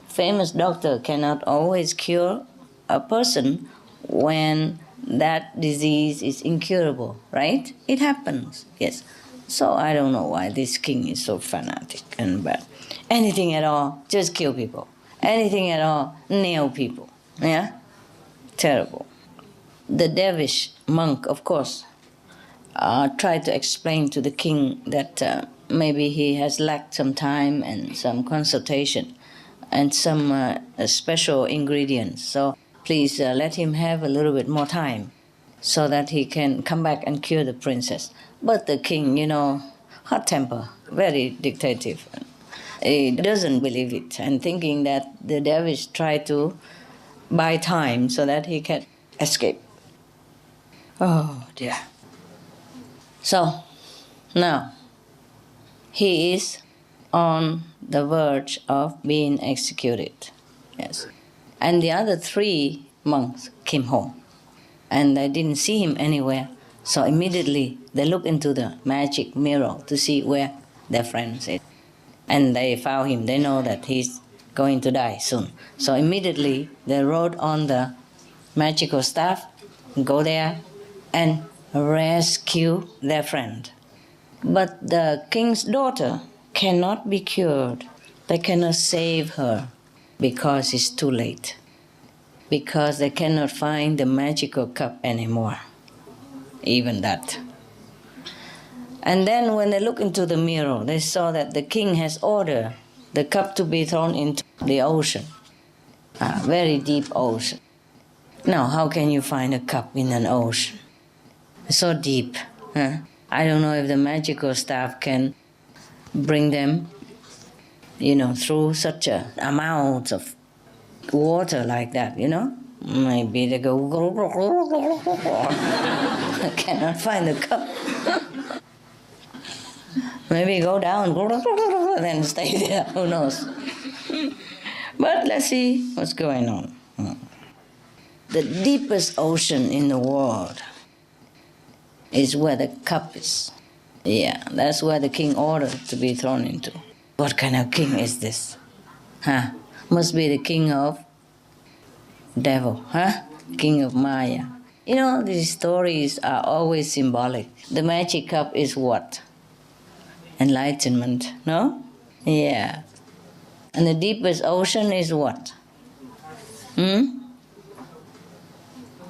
Speaker 1: famous doctor cannot always cure a person when that disease is incurable, right? It happens, yes. So I don't know why this king is so fanatic and bad. Anything at all, just kill people. Anything at all, nail people. Yeah? Terrible. The dervish monk, of course, tried to explain to the king that maybe he has lacked some time and some consultation and some special ingredients. So please let him have a little bit more time so that he can come back and cure the princess. But the king, hot temper, very dictative. He doesn't believe it and thinking that the dervish tried to buy time so that he can escape. Oh dear. So now he is on the verge of being executed. Yes. And the other 3 monks came home and they didn't see him anywhere. So immediately they looked into the magic mirror to see where their friend is. And they found him. They know that he's going to die soon. So immediately they wrote on the magical staff, go there and rescue their friend. But the king's daughter cannot be cured. They cannot save her because it's too late. Because they cannot find the magical cup anymore. Even that. And then when they look into the mirror, they saw that the king has ordered the cup to be thrown into the ocean. A very deep ocean. Now, how can you find a cup in an ocean? It's so deep. Huh? I don't know if the magical staff can bring them, through such a amount of water like that, Maybe they go, I cannot find the cup. Maybe go down, then stay there, who knows. But let's see what's going on. The deepest ocean in the world is where the cup is. Yeah, that's where the king ordered to be thrown into. What kind of king is this? Must be the king of devil, King of Maya. These stories are always symbolic. The magic cup is what? Enlightenment, no? Yeah. And the deepest ocean is what?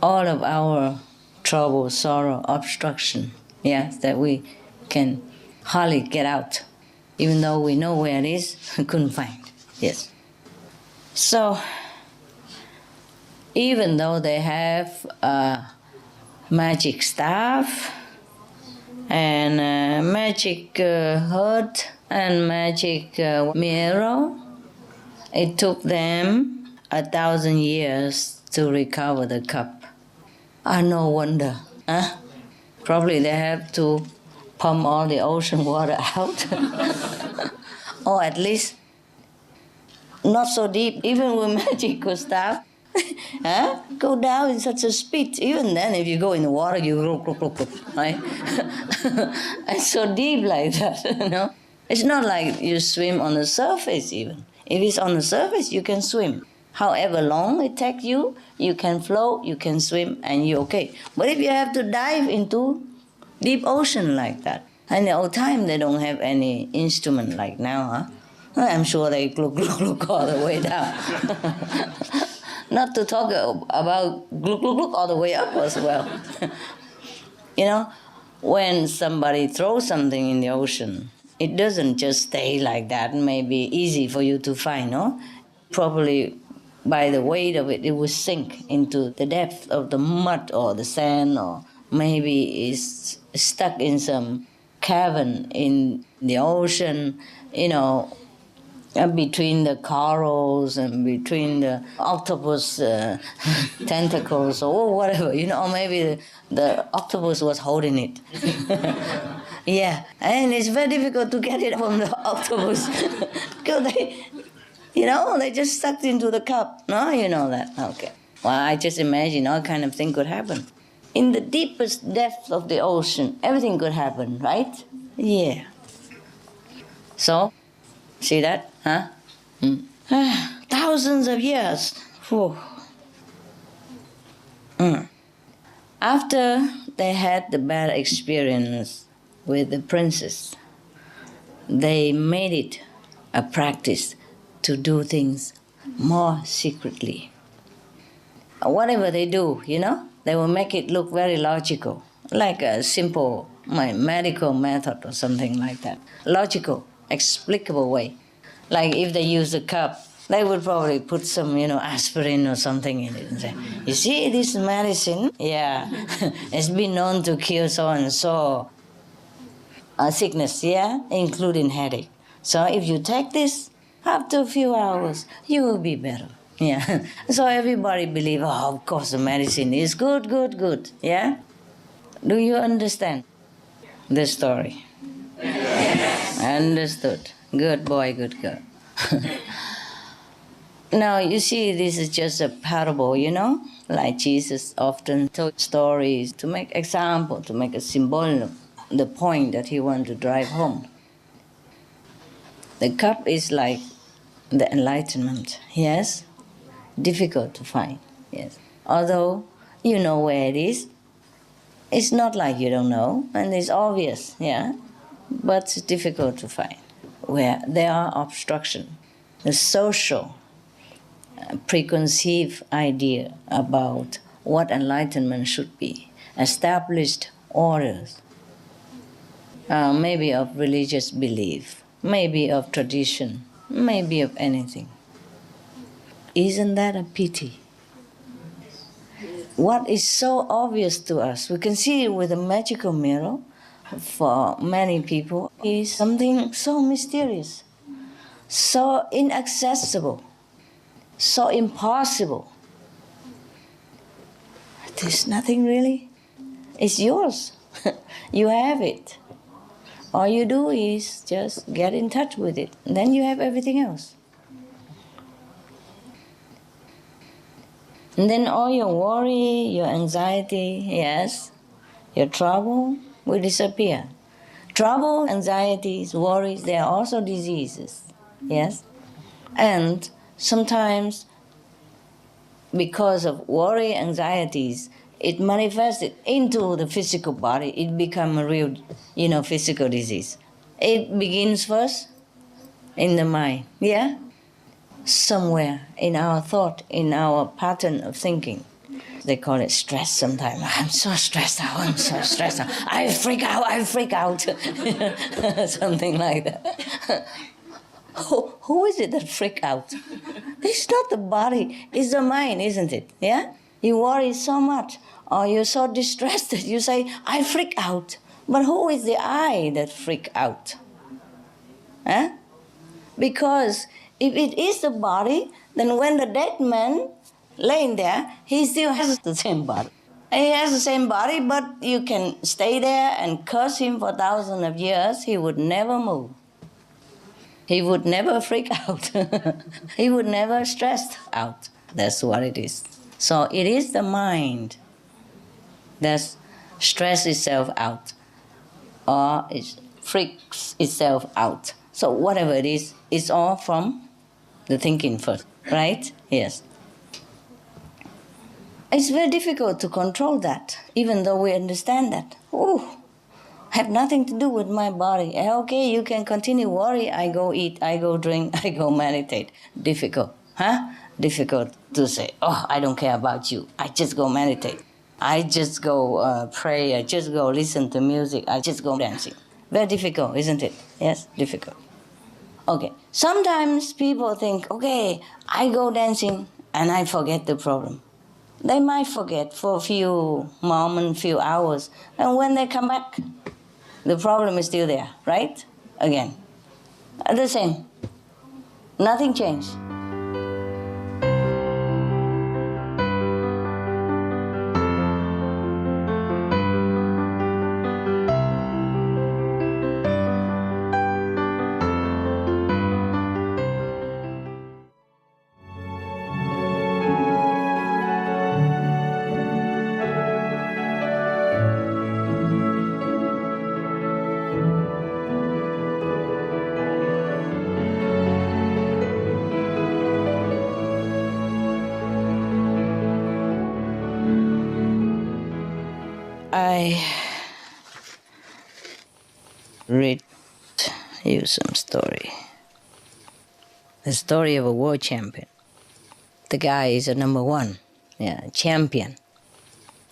Speaker 1: All of our trouble, sorrow, obstruction, that we can hardly get out. Even though we know where it is, we couldn't find. Yes. So, even though they have a magic staff and a magic hood and magic mirror, it took them 1,000 years to recover the cup. No wonder. Probably they have to pump all the ocean water out. Or at least not so deep, even with magical staff. Go down in such a speed. Even then, if you go in the water, you go, right? It's so deep like that, It's not like you swim on the surface even. If it's on the surface, you can swim. However long it takes you, you can float, you can swim, and you're okay. But if you have to dive into deep ocean like that, in the old time they don't have any instrument like now, I'm sure they look all the way down. Not to talk about look all the way up as well. When somebody throws something in the ocean, it doesn't just stay like that and may be easy for you to find, no? Probably by the weight of it, it will sink into the depth of the mud or the sand, or maybe it's stuck in some cavern in the ocean, between the corals and between the octopus tentacles or whatever, or maybe the octopus was holding it. Yeah, and it's very difficult to get it from the octopus because they just sucked into the cup. No, you know that. Okay. Well, I just imagine all kind of thing could happen. In the deepest depth of the ocean, everything could happen, right? Yeah. So, see that? Thousands of years. After they had the bad experience with the princess, they made it a practice to do things more secretly. Whatever they do, they will make it look very logical, like a simple medical method or something like that. Logical, explicable way. Like if they use a cup, they would probably put some, aspirin or something in it and say, you see this medicine? Yeah, it's been known to cure so and so sickness, yeah, including headache. So if you take this, after a few hours, you will be better. Yeah. So everybody believe, oh, of course the medicine is good, good, good. Yeah? Do you understand the story? Understood. Good boy, good girl. Now, you see, this is just a parable, like Jesus often told stories to make example, to make a symbol of the point that he wanted to drive home. The cup is like the enlightenment, yes? Difficult to find, yes. Although you know where it is, it's not like you don't know, and it's obvious, yeah? But it's difficult to find. Where there are obstructions, the social preconceived idea about what enlightenment should be, established orders, maybe of religious belief, maybe of tradition, maybe of anything. Isn't that a pity? What is so obvious to us, we can see it with a magical mirror, for many people, is something so mysterious, so inaccessible, so impossible. There's nothing really. It's yours. You have it. All you do is just get in touch with it. Then you have everything else. And then all your worry, your anxiety, yes, your trouble will disappear. Trouble, anxieties, worries, they are also diseases, yes? And sometimes, because of worry, anxieties, it manifested into the physical body. It becomes a real, physical disease. It begins first in the mind, yeah? Somewhere in our thought, in our pattern of thinking. They call it stress sometimes. I'm so stressed out, I'm so stressed out. I freak out. Something like that. Who is it that freak out? It's not the body, it's the mind, isn't it? Yeah? You worry so much, or you're so distressed that you say, I freak out. But who is the I that freak out? Huh? Because if it is the body, then when the dead man laying there, he still has the same body. He has the same body, but you can stay there and curse him for thousands of years. He would never move. He would never freak out. He would never stress out. That's what it is. So it is the mind that stresses itself out, or it freaks itself out. So whatever it is, it's all from the thinking first, right? Yes. It's very difficult to control that, even though we understand that. Ooh, have nothing to do with my body. Okay, you can continue worry. I go eat, I go drink, I go meditate. Difficult, huh? Difficult to say, oh, I don't care about you. I just go meditate. I just go pray. I just go listen to music. I just go dancing. Very difficult, isn't it? Yes, difficult. Okay, sometimes people think, okay, I go dancing and I forget the problem. They might forget for a few moments, few hours, and when they come back, the problem is still there, right? Again. The same. Nothing changed. I read you some story. The story of a world champion. The guy is a number one, champion,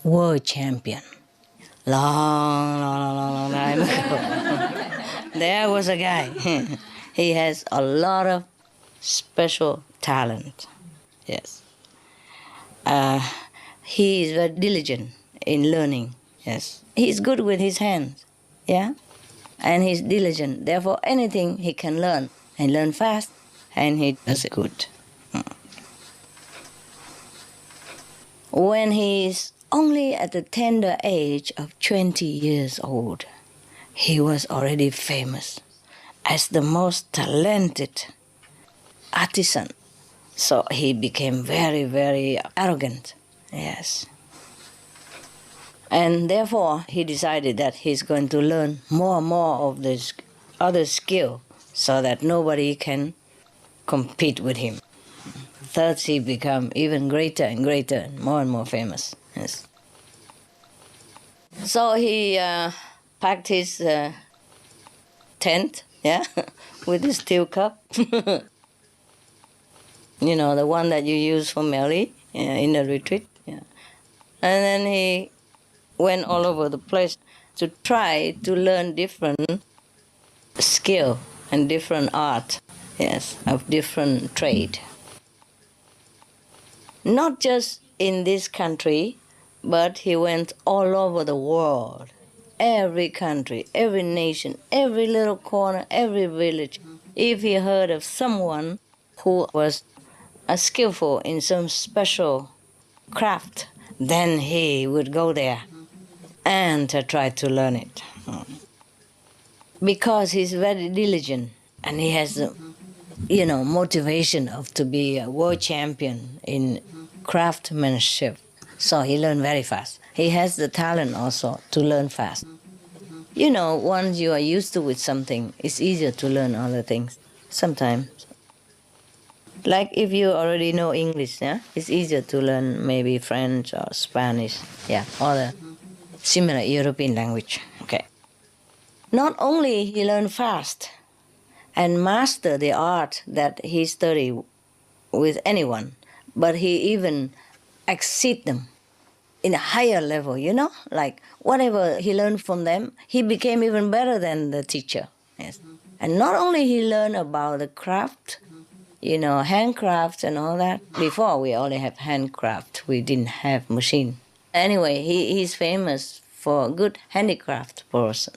Speaker 1: world champion. Long time ago. There was a guy. He has a lot of special talent. Yes. He is very diligent in learning. Yes. He's good with his hands. Yeah. And he's diligent. Therefore, anything he can learn. He learn fast, and he does it good. When he's only at the tender age of 20 years old, he was already famous as the most talented artisan. So he became very, very arrogant. Yes. And therefore, he decided that he's going to learn more and more of this other skill so that nobody can compete with him. Thus, he became even greater and greater, and more famous. Yes. So he packed his tent, with his steel cup. You know, the one that you use for Mary in the retreat. Yeah. And then he went all over the place to try to learn different skill and different art, of different trade. Not just in this country, but he went all over the world. Every country, every nation, every little corner, every village. If he heard of someone who was skillful in some special craft, then he would go there and try to learn it. Because he's very diligent and he has motivation to be a world champion in craftsmanship. So he learned very fast. He has the talent also to learn fast. You know, once you are used to with something, it's easier to learn other things sometimes. Like if you already know English, it's easier to learn maybe French or Spanish, or the similar European language. Okay. Not only he learned fast and master the art that he studied with anyone, but he even exceed them in a higher level, like whatever he learned from them, he became even better than the teacher. Yes. And not only he learned about the craft, handcraft and all that. Before, we only have handcraft. We didn't have machine. Anyway, he's famous for a good handicraft person.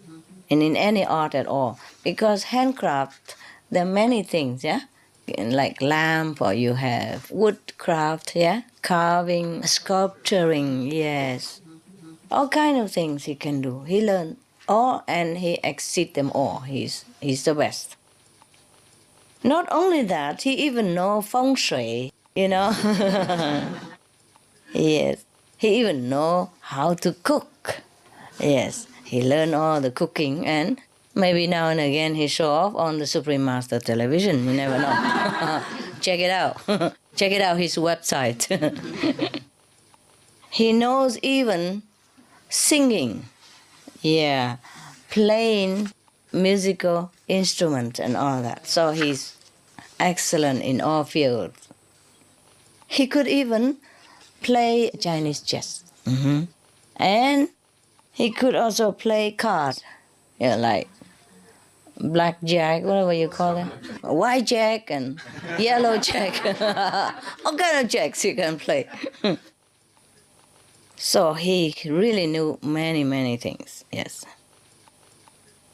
Speaker 1: And in any art at all. Because handcraft, there are many things, like lamp, or you have woodcraft, carving, sculpturing, yes. All kind of things he can do. He learned all and he exceeds them all. He's the best. Not only that, he even knows feng shui, Yes. He even knows how to cook. Yes. He learned all the cooking, and maybe now and again he show off on the Supreme Master television. You never know. Check it out. Check it out, his website. He knows even singing. Yeah. Playing musical instrument and all that. So he's excellent in all fields. He could even play Chinese chess. And he could also play cards, like blackjack, whatever you call it, white jack and yellow jack. All kind of jacks he can play. So he really knew many things, yes.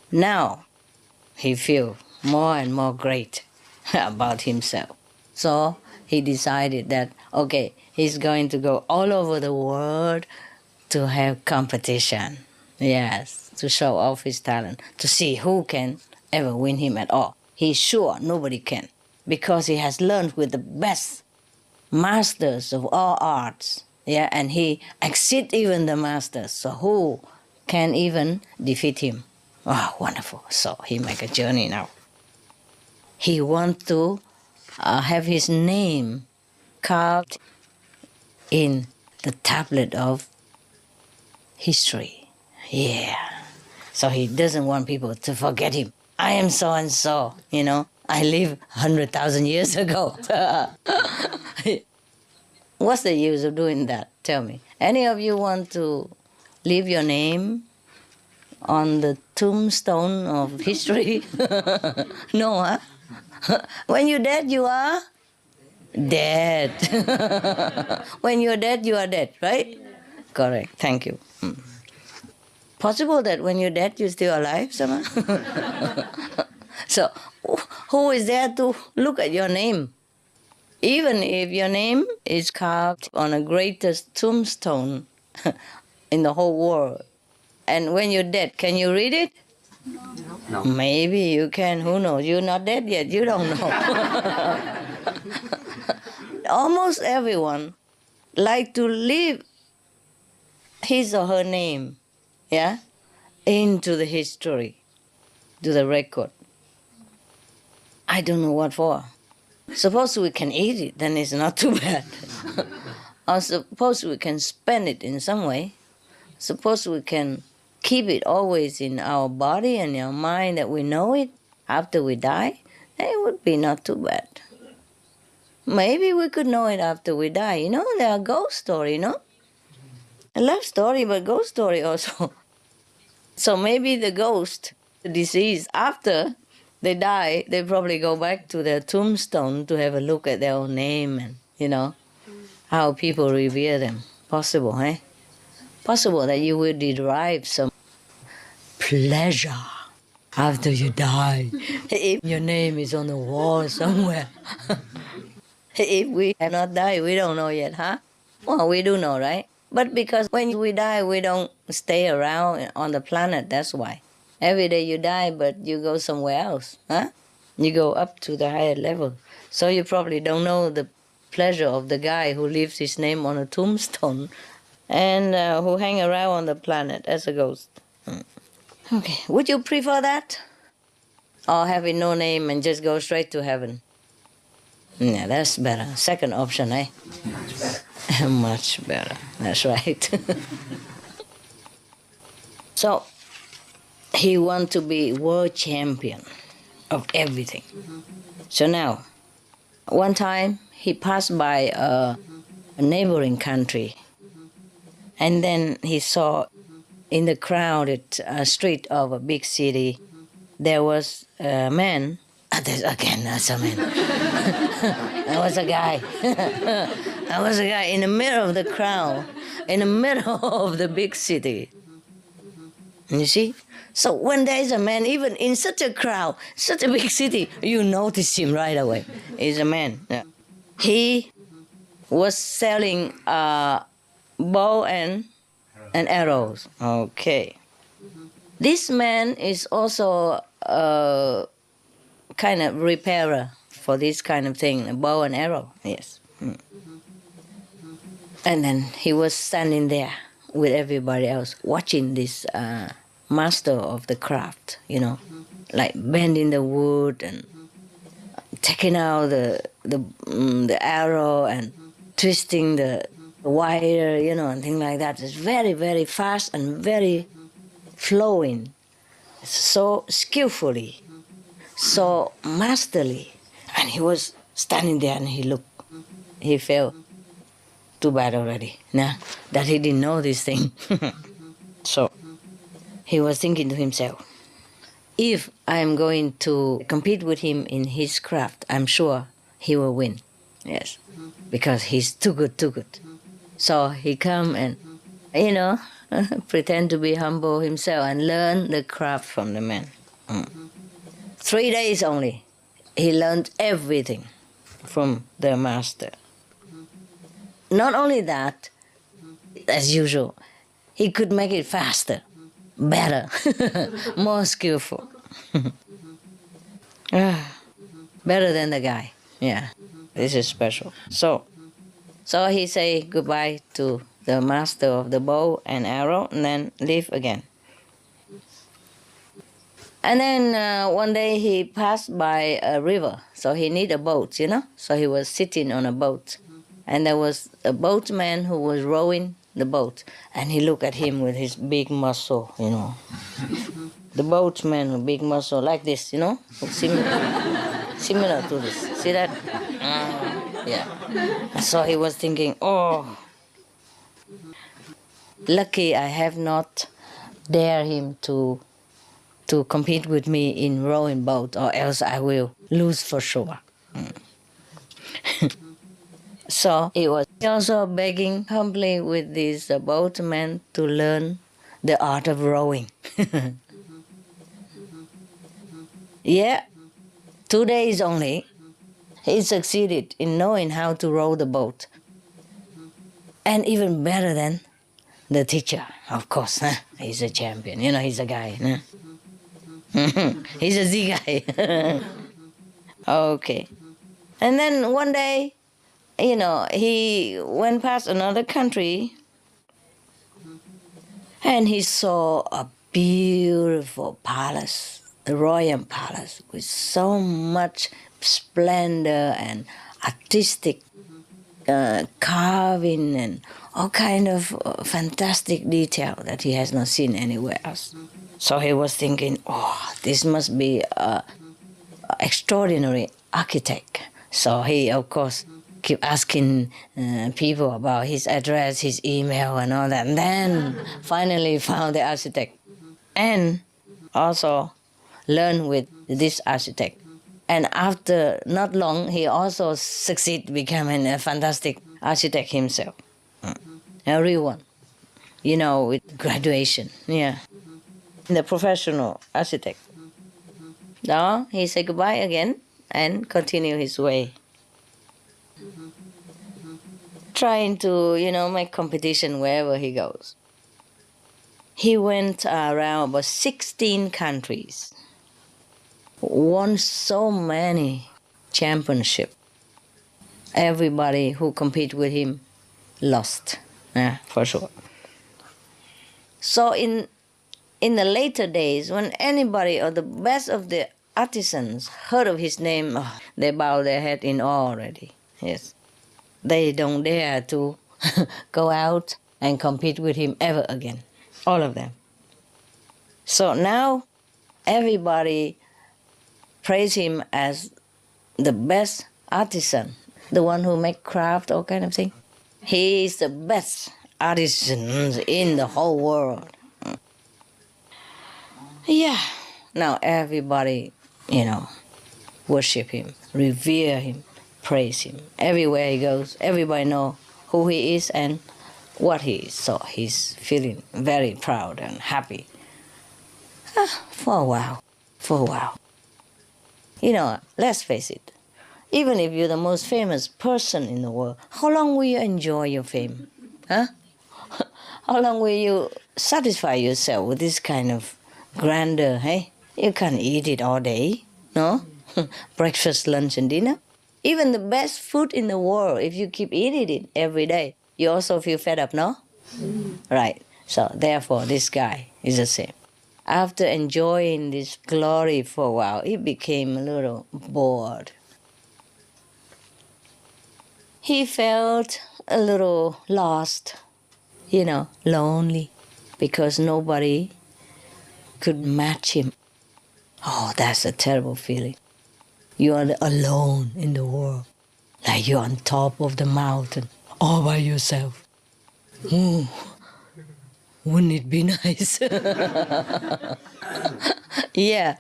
Speaker 1: Now, he feels more and more great about himself. So he decided that, okay, he's going to go all over the world to have competition. Yes, to show off his talent, to see who can ever win him at all. He's sure nobody can, because he has learned with the best masters of all arts. And he exceeds even the masters. So who can even defeat him? Oh, wonderful. So he make a journey now. He wants to have his name carved in the tablet of history. Yeah. So he doesn't want people to forget him. I am so and so, you know. I lived 100,000 years ago. What's the use of doing that? Tell me. Any of you want to leave your name on the tombstone of history? No, huh? When you're dead, you are dead. When you're dead, you are dead, right? Correct. Thank you. Possible that when you're dead, you're still alive somehow? So, who is there to look at your name? Even if your name is carved on the greatest tombstone in the whole world, and when you're dead, can you read it?
Speaker 3: No.
Speaker 1: Maybe you can. Who knows? You're not dead yet. You don't know. Almost everyone like to leave his or her name, yeah, into the history, to the record. I don't know what for. Suppose we can eat it, then it's not too bad. Or suppose we can spend it in some way. Suppose we can keep it always in our body and our mind that we know it after we die, it would be not too bad. Maybe we could know it after we die. You know, there are ghost stories, you know? A love story, but ghost story also. So maybe the ghost, the deceased, after they die, they probably go back to their tombstone to have a look at their own name and, you know, how people revere them. Possible, eh? Possible that you will derive some pleasure after you die, if your name is on the wall somewhere. If we have not died, we don't know yet, huh? Well, we do know, right? But because when we die, we don't stay around on the planet, that's why. Every day you die, but you go somewhere else, huh? You go up to the higher level. So you probably don't know the pleasure of the guy who leaves his name on a tombstone and who hang around on the planet as a ghost. Okay, would you prefer that? Or having no name and just go straight to heaven? Yeah, that's better. Second option, eh? Much better. That's right. So, he wants to be world champion of everything. So now, one time he passed by a neighboring country, and then he saw in the crowded street of a big city, there was a man. That's a man. That was a guy. That was a guy in the middle of the crowd, in the middle of the big city. You see? So when there is a man, even in such a crowd, such a big city, you notice him right away. He's a man. Yeah. He was selling bow and arrows. Okay. This man is also a kind of repairer for this kind of thing, a bow and arrow, yes. And then he was standing there with everybody else, watching this master of the craft, you know, like bending the wood and taking out the arrow and twisting the wire, you know, and things like that. It's very, very fast and very flowing, so skillfully, so masterly. And he was standing there and he looked, he felt too bad already, that he didn't know this thing. So he was thinking to himself, if I am going to compete with him in his craft, I'm sure he will win. Yes, because he's too good, too good. So he come and, you know, pretend to be humble himself and learn the craft from the man. 3 days only, he learned everything from the master. Not only that, as usual, he could make it faster, better, more skillful. Better than the guy. Yeah, this is special. So he say goodbye to the master of the bow and arrow and then leave again. And then one day he passed by a river, so he need a boat, you know? So he was sitting on a boat. And there was a boatman who was rowing the boat. And he looked at him with his big muscle, you know. The boatman with big muscle like this, you know, similar to this. See that? Yeah. So he was thinking, oh, lucky I have not dared him to compete with me in rowing boat, or else I will lose for sure. So he was also begging humbly with this boatman to learn the art of rowing. Yeah, 2 days only, he succeeded in knowing how to row the boat. And even better than the teacher, of course. Huh? He's a champion, you know, he's a guy. Huh? He's a Z guy. Okay. And then one day, you know, he went past another country and he saw a beautiful palace, a royal palace with so much splendor and artistic carving and all kind of fantastic detail that he has not seen anywhere else. So he was thinking, oh, this must be an extraordinary architect. So he, of course, keep asking people about his address, his email and all that. And then finally found the architect. And also learned with this architect. And after not long, he also succeeded becoming a fantastic architect himself. Everyone, you know, with graduation, yeah. The professional architect. Now he said goodbye again and continue his way. Trying to, you know, make competition wherever he goes. He went around about 16 countries. Won so many championships. Everybody who compete with him lost, yeah, for sure. So in the later days, when anybody or the best of the artisans heard of his name, oh, they bow their head in awe already. Yes, they don't dare to go out and compete with him ever again. All of them. So now everybody praise him as the best artisan, the one who make craft, all kind of thing. He is the best artisan in the whole world. Yeah, now everybody, you know, worship him, revere him, praise him. Everywhere he goes, everybody know who he is and what he is. So he's feeling very proud and happy. For a while. You know, let's face it, even if you're the most famous person in the world, how long will you enjoy your fame? Huh? How long will you satisfy yourself with this kind of grandeur, hey? You can't eat it all day, no? Breakfast, lunch, and dinner. Even the best food in the world, if you keep eating it every day, you also feel fed up, no? Right. So therefore, this guy is the same. After enjoying this glory for a while, he became a little bored. He felt a little lost, you know, lonely, because nobody could match him. Oh, that's a terrible feeling. You are alone in the world, like you're on top of the mountain, all by yourself. Ooh. Wouldn't it be nice? Yeah,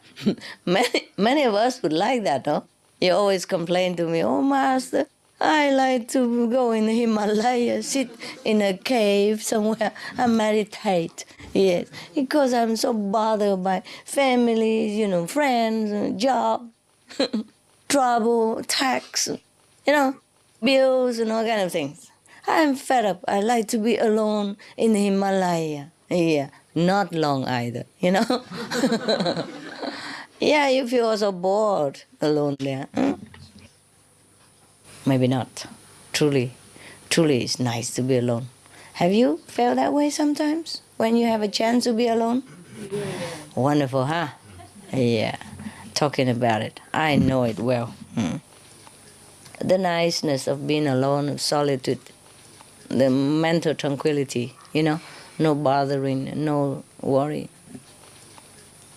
Speaker 1: many of us would like that, no? You always complain to me, oh, Master, I like to go in the Himalaya, sit in a cave somewhere and meditate. Yes, because I'm so bothered by family, you know, friends, job, trouble, tax, you know, bills and all kind of things. I'm fed up. I like to be alone in the Himalaya. Yeah, not long either, you know. Yeah, you feel also bored alone there. Maybe not. Truly it's nice to be alone. Have you felt that way sometimes when you have a chance to be alone? Yeah. Wonderful, huh? Yeah, talking about it. I know it well. The niceness of being alone, of solitude, the mental tranquility, no bothering, no worry.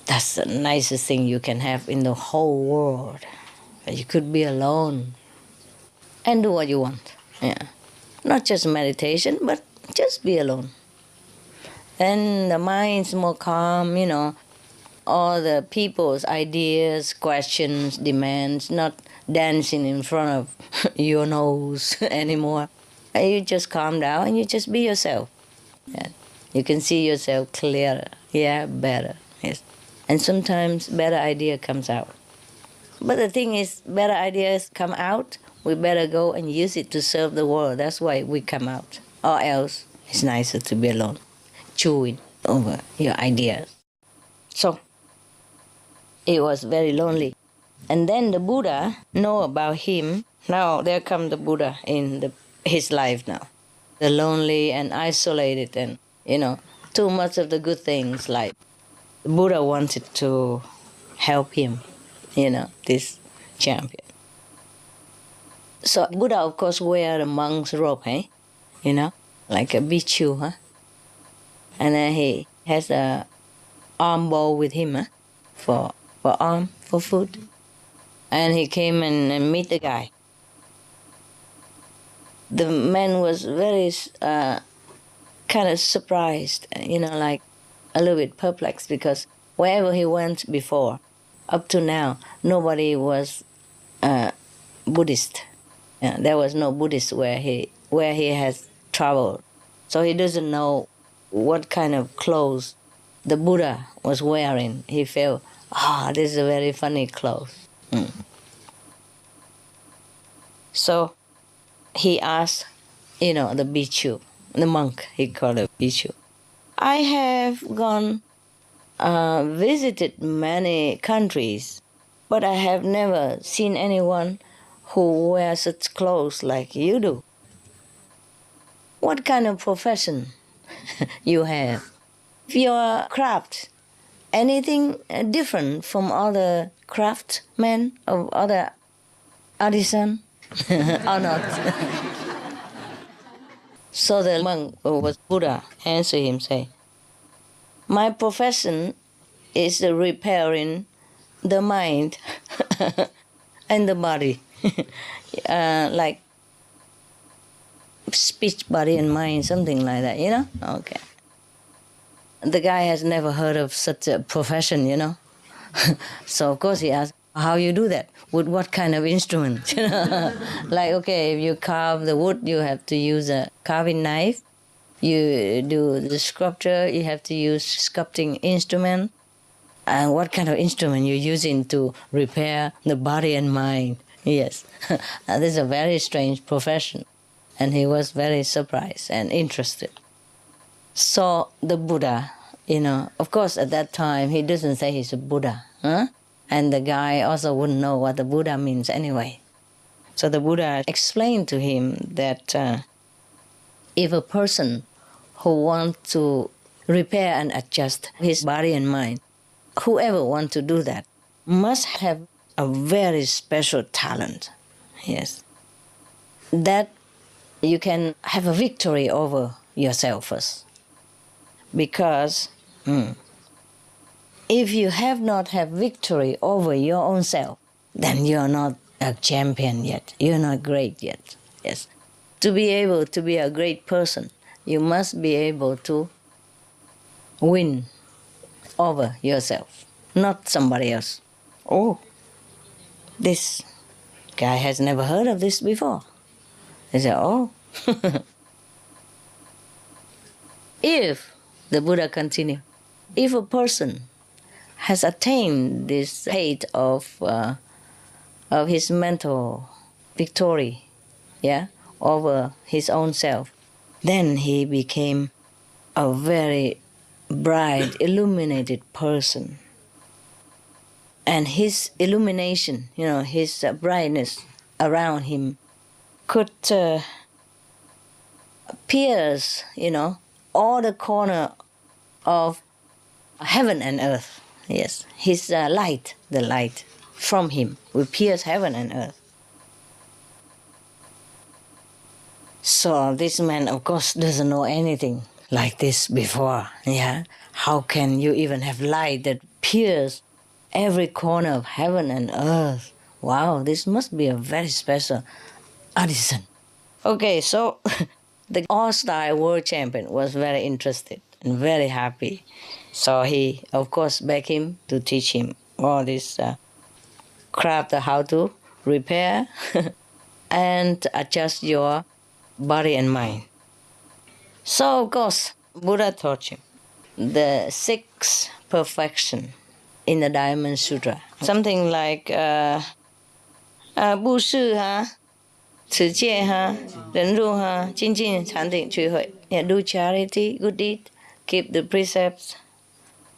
Speaker 1: That's the nicest thing you can have in the whole world. You could be alone and do what you want. Yeah. Not just meditation, but just be alone. And the mind's more calm, all the people's ideas, questions, demands, not dancing in front of your nose anymore. And you just calm down and you just be yourself. Yeah. You can see yourself clearer, better. Yes. And sometimes better idea comes out. But the thing is, better ideas come out, we better go and use it to serve the world. That's why we come out. Or else, it's nicer to be alone, chewing over your ideas. So, it was very lonely. And then the Buddha know about him. Now, there comes the Buddha in his life now. The lonely and isolated and, too much of the good things. Like, the Buddha wanted to help him, this champion. So Buddha, of course, wear a monk's robe, like a bhikkhu, huh? And then he has a arm bowl with him, for food. And he came and meet the guy. The man was very kind of surprised, like a little bit perplexed, because wherever he went before, up to now, nobody was Buddhist. There was no Buddhist where he has traveled. So he doesn't know what kind of clothes the Buddha was wearing. He felt, this is a very funny clothes. So he asked, the bhikkhu, the monk, he called it bhikkhu. I have gone, visited many countries, but I have never seen anyone who wears such clothes like you do. What kind of profession you have? If your craft, anything different from other craftsmen or other artisan or not? So the monk, who was Buddha, answered him, say, my profession is repairing the mind and the body. Like speech, body, and mind, something like that, Okay. The guy has never heard of such a profession, So, of course, he asked, how you do that? With what kind of instrument? Like, okay, if you carve the wood, you have to use a carving knife. You do the sculpture, you have to use sculpting instrument. And what kind of instrument you're using to repair the body and mind? Yes, this is a very strange profession. And he was very surprised and interested. So the Buddha, of course at that time he doesn't say he's a Buddha. And the guy also wouldn't know what the Buddha means anyway. So the Buddha explained to him that if a person who wants to repair and adjust his body and mind, whoever wants to do that, must have a very special talent. Yes. That you can have a victory over yourself first. Because if you have not had victory over your own self, then you're not a champion yet. You're not great yet. Yes. To be able to be a great person, you must be able to win over yourself, not somebody else. Oh, this guy has never heard of this before. He said, oh. If, the Buddha continued, if a person has attained this state of his mental victory, over his own self, then he became a very bright, illuminated person. And his illumination, his brightness around him could pierce, all the corner of heaven and earth. Yes, his light, the light from him will pierce heaven and earth. So this man, of course, doesn't know anything like this before. Yeah, how can you even have light that pierces every corner of heaven and earth? Wow, this must be a very special artisan. Okay, so the all-star world champion was very interested and very happy. So he, of course, begged him to teach him all this craft, how to repair and adjust your body and mind. So, of course, Buddha taught him the six perfection in the Diamond Sutra. Something like 布施哈、持戒哈、忍辱哈、精进、禅定、聚会. Yeah, do charity, good deed, keep the precepts,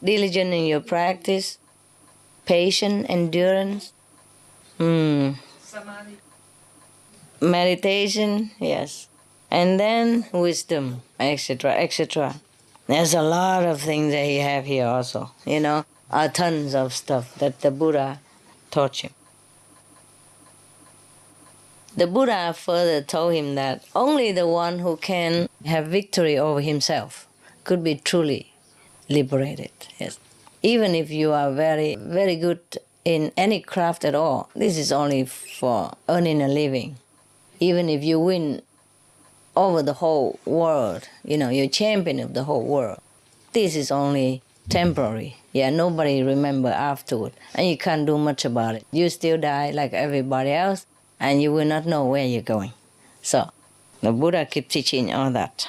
Speaker 1: diligent in your practice, patient, endurance, meditation, yes, and then wisdom, etc., etc. There's a lot of things that he have here also, tons of stuff that the Buddha taught him. The Buddha further told him that only the one who can have victory over himself could be truly liberated. Yes. Even if you are very, very good in any craft at all, this is only for earning a living. Even if you win over the whole world, you're champion of the whole world, this is only temporary. Yeah, nobody remember afterward, and you can't do much about it. You still die like everybody else, and you will not know where you're going. So the Buddha kept teaching all that.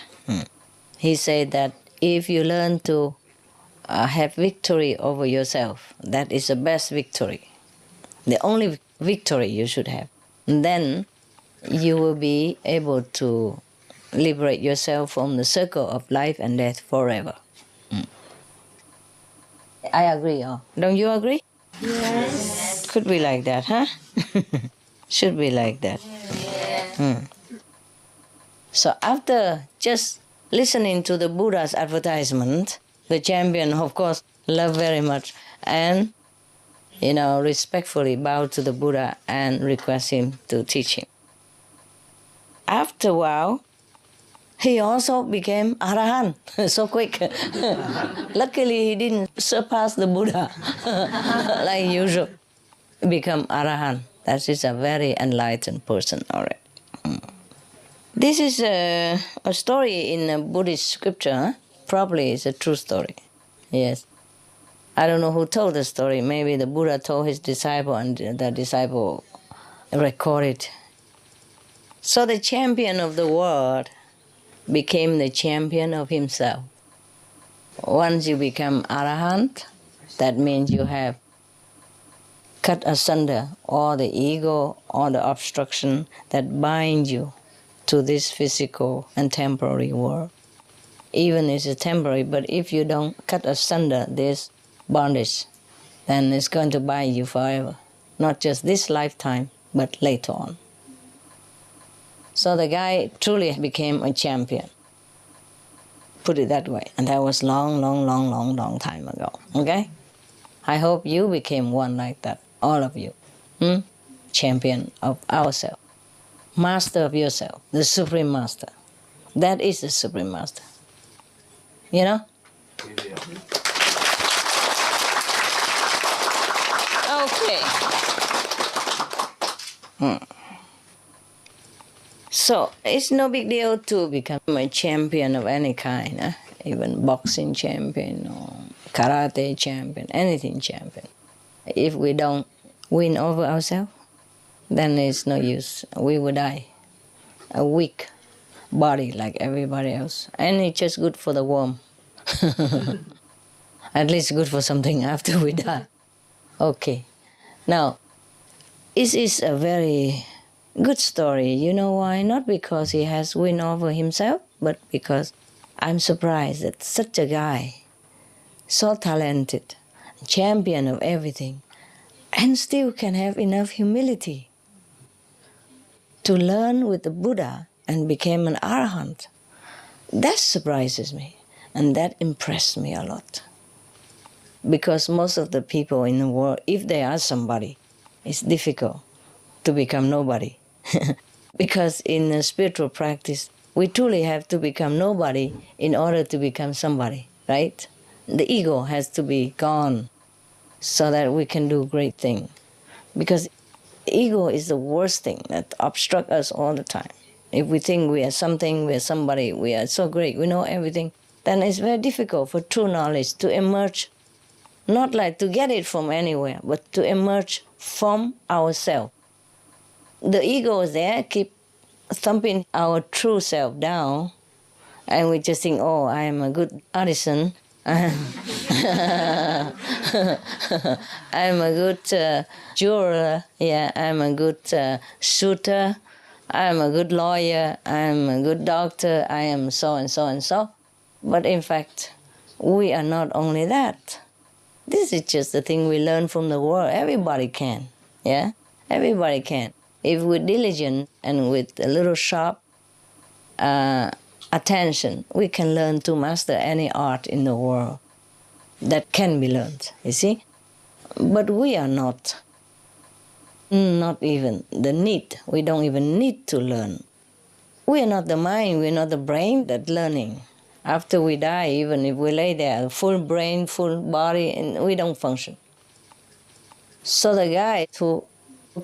Speaker 1: He said that if you learn to have victory over yourself, that is the best victory, the only victory you should have. And then you will be able to liberate yourself from the circle of life and death forever. I agree. Don't you agree?
Speaker 4: Yes.
Speaker 1: Could be like that, huh? Should be like that. So after just listening to the Buddha's advertisement, the champion, of course, loved very much and, respectfully bowed to the Buddha and request him to teach him. After a while, he also became Arahant so quick. Luckily, he didn't surpass the Buddha like usual. Become Arahant. That is a very enlightened person already. This is a story in a Buddhist scripture. Huh? Probably it's a true story. Yes. I don't know who told the story. Maybe the Buddha told his disciple and the disciple recorded. So the champion of the world became the champion of himself. Once you become Arahant, that means you have cut asunder all the ego, all the obstruction that bind you to this physical and temporary world. Even if it's temporary, but if you don't cut asunder this bondage, then it's going to bind you forever. Not just this lifetime, but later on. So the guy truly became a champion. Put it that way. And that was long time ago. Okay? I hope you became one like that. All of you. Champion of ourselves. Master of yourself. The Supreme Master. That is the Supreme Master. You know? Okay. So it's no big deal to become a champion of any kind, even boxing champion or karate champion, anything champion. If we don't win over ourselves, then it's no use. We will die. A weak body like everybody else. And it's just good for the worm. At least good for something after we die. Okay. Now, this is a very good story. You know why? Not because he has win over himself, but because I'm surprised that such a guy, so talented, champion of everything, and still can have enough humility to learn with the Buddha and became an Arahant. That surprises me, and that impressed me a lot. Because most of the people in the world, if they are somebody, it's difficult to become nobody. Because in a spiritual practice, we truly have to become nobody in order to become somebody, right? The ego has to be gone so that we can do great things. Because ego is the worst thing that obstructs us all the time. If we think we are something, we are somebody, we are so great, we know everything, then it's very difficult for true knowledge to emerge, not like to get it from anywhere, but to emerge from ourselves. The ego is there, keep thumping our true self down, and we just think, oh, I am a good artisan, I am a good jeweler, yeah, I'm a good shooter, I am a good lawyer, I am a good doctor, I am so and so and so. But in fact, we are not only that. This is just the thing we learn from the world. Everybody can, yeah? Everybody can. If we're diligent and with a little sharp attention, we can learn to master any art in the world that can be learned, you see? But we are not even the need. We don't even need to learn. We are not the mind, we are not the brain that's learning. After we die, even if we lay there, full brain, full body, and we don't function. So the guy who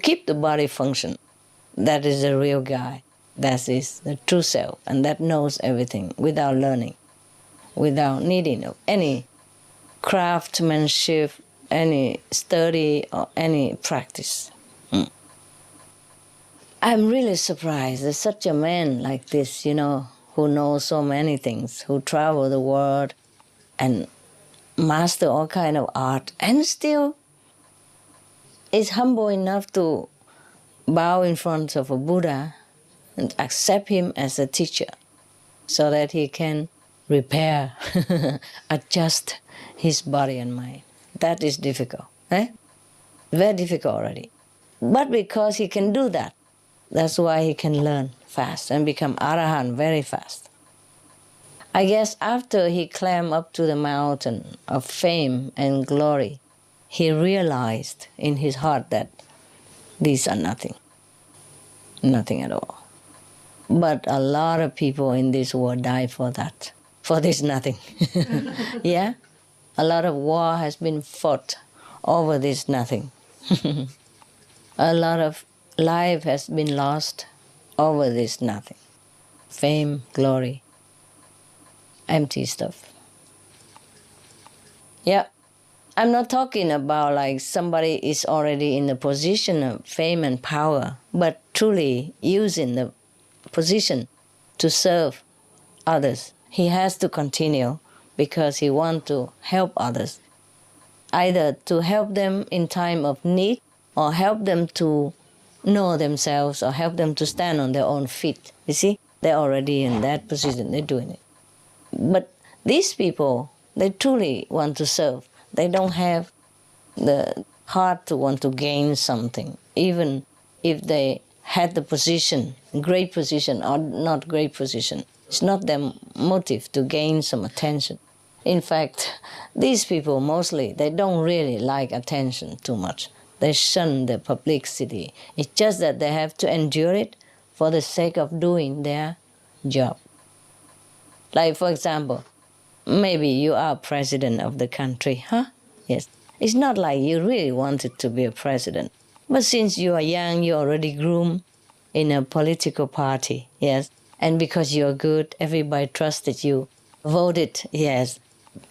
Speaker 1: keep the body function, that is the real guy. That is the true self, and that knows everything without learning, without needing of any craftsmanship, any study, or any practice. I'm really surprised that such a man like this, who knows so many things, who travel the world and master all kind of art, and still is humble enough to bow in front of a Buddha and accept him as a teacher so that he can repair, adjust his body and mind. That is difficult, very difficult already. But because he can do that, that's why he can learn fast and become Arahant very fast. I guess after he climbed up to the mountain of fame and glory, he realized in his heart that these are nothing, nothing at all. But a lot of people in this world die for that, for this nothing. Yeah? A lot of war has been fought over this nothing. A lot of life has been lost over this nothing. Fame, glory, empty stuff. Yeah, I'm not talking about like somebody is already in the position of fame and power, but truly using the position to serve others. He has to continue because he wants to help others, either to help them in time of need or help them to know themselves or help them to stand on their own feet. You see, they're already in that position, they're doing it. But these people, they truly want to serve. They don't have the heart to want to gain something, even if they had the position, great position or not great position. It's not their motive to gain some attention. In fact, these people mostly, they don't really like attention too much. They shun the publicity. It's just that they have to endure it for the sake of doing their job. Like, for example, maybe you are president of the country, huh? Yes. It's not like you really wanted to be a president. But since you are young, you already groomed in a political party, yes. And because you're good, everybody trusted you, voted, yes,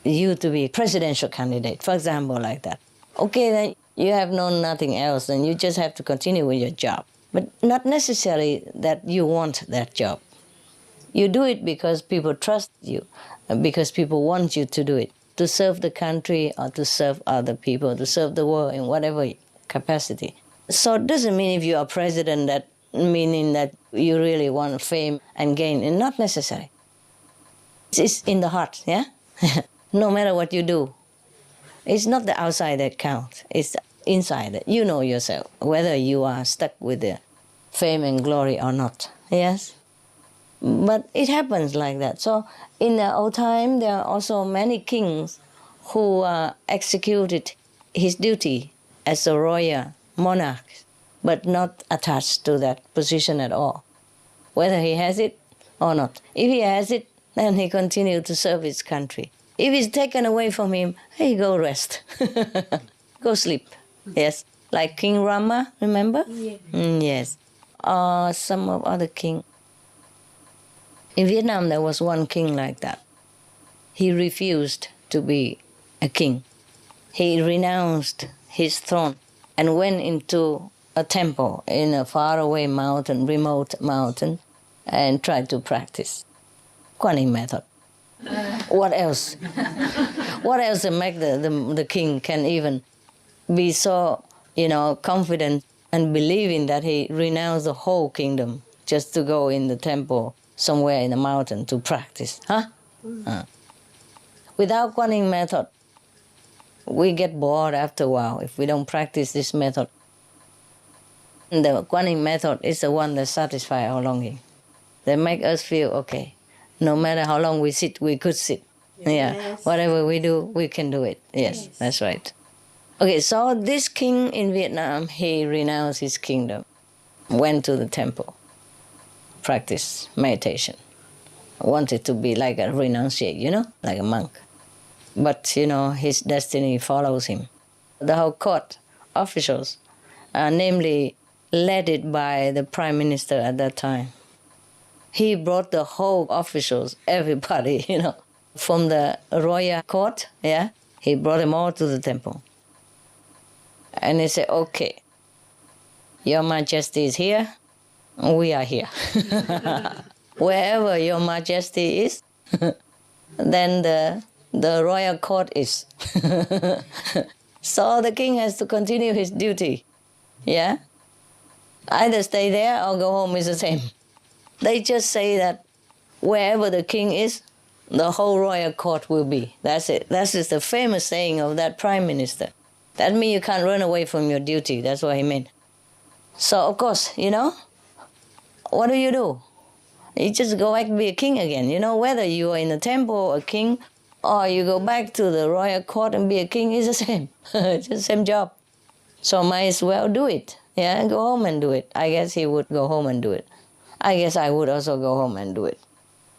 Speaker 1: you to be presidential candidate, for example, like that. Okay, then you have known nothing else, and you just have to continue with your job. But not necessarily that you want that job. You do it because people trust you, because people want you to do it, to serve the country or to serve other people, to serve the world in whatever capacity. So it doesn't mean if you are president that meaning that you really want fame and gain, and not necessary. It's in the heart, yeah? No matter what you do. It's not the outside that counts, it's the inside that you know yourself, whether you are stuck with the fame and glory or not, yes? But it happens like that. So in the old time, there are also many kings who executed his duty as a royal monarch, but not attached to that position at all. whether he has it or not. If he has it, then he continues to serve his country. If it's taken away from him, hey, go rest. Go sleep. Yes. Like King Rama, remember?
Speaker 4: Yeah.
Speaker 1: Yes. Or some of other king. In Vietnam, there was one king like that. He refused to be a king. He renounced his throne and went into a temple in a faraway mountain, remote mountain, and tried to practice Kuan Yin method. What else? What else to make the king can even be so, confident and believing that he renounced the whole kingdom just to go in the temple somewhere in the mountain to practice, huh? Without Kuan Yin method, we get bored after a while if we don't practice this method. The Kuan Yin method is the one that satisfies our longing. They make us feel okay. No matter how long we sit, we could sit.
Speaker 4: Yes.
Speaker 1: Yeah, whatever we do, we can do it. Yes, that's right. Okay, so this king in Vietnam, he renounced his kingdom, went to the temple, practiced meditation, wanted to be like a renunciate, like a monk. But, his destiny follows him. The whole court officials, namely led by the prime minister at that time, he brought the whole officials, everybody, from the royal court, yeah, he brought them all to the temple. And he said, okay, Your Majesty is here, we are here. Wherever Your Majesty is, then the royal court is. So the king has to continue his duty, yeah? Either stay there or go home is the same. They just say that wherever the king is, the whole royal court will be. That's it. That is the famous saying of that prime minister. That means you can't run away from your duty. That's what he meant. So, of course, what do? You just go back to be a king again. Whether you are in the temple, a king, or you go back to the royal court and be a king, is the same. It's the same job. So might as well do it. Yeah, go home and do it. I guess he would go home and do it. I guess I would also go home and do it.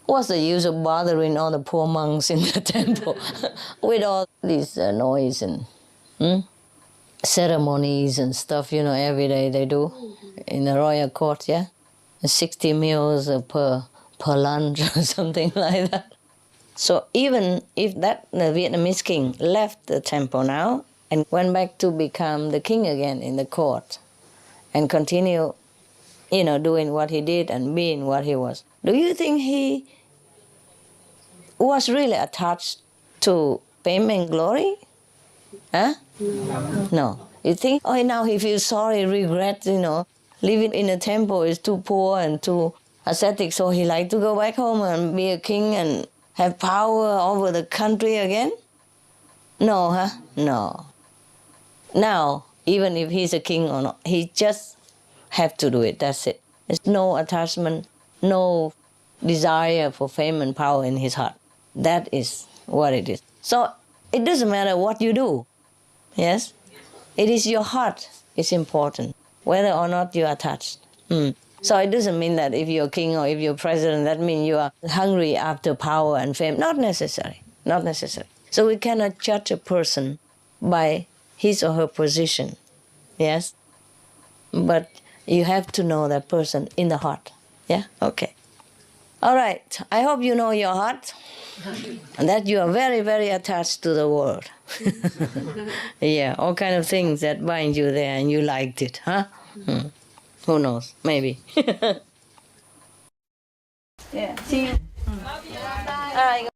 Speaker 1: What's the use of bothering all the poor monks in the temple with all this noise and ceremonies and stuff, every day they do in the royal court, yeah? 60 meals per lunch or something like that. So even if the Vietnamese king left the temple now and went back to become the king again in the court and continue, doing what he did and being what he was, do you think he was really attached to fame and glory? Huh? No. You think, now he feels sorry, regret, living in a temple is too poor and too ascetic, so he like to go back home and be a king and have power over the country again? No, huh? No. Now, even if he's a king or not, he just have to do it, that's it. There's no attachment, no desire for fame and power in his heart. That is what it is. So it doesn't matter what you do, yes? It is your heart is important, whether or not you are attached. So it doesn't mean that if you're king or if you're president, that means you are hungry after power and fame. Not necessary, not necessary. So we cannot judge a person by his or her position, yes? But you have to know that person in the heart, yeah? Okay. All right, I hope you know your heart and that you are very, very attached to the world. Yeah, all kind of things that bind you there and you liked it, huh? Who knows, maybe. Yeah, see you. All right.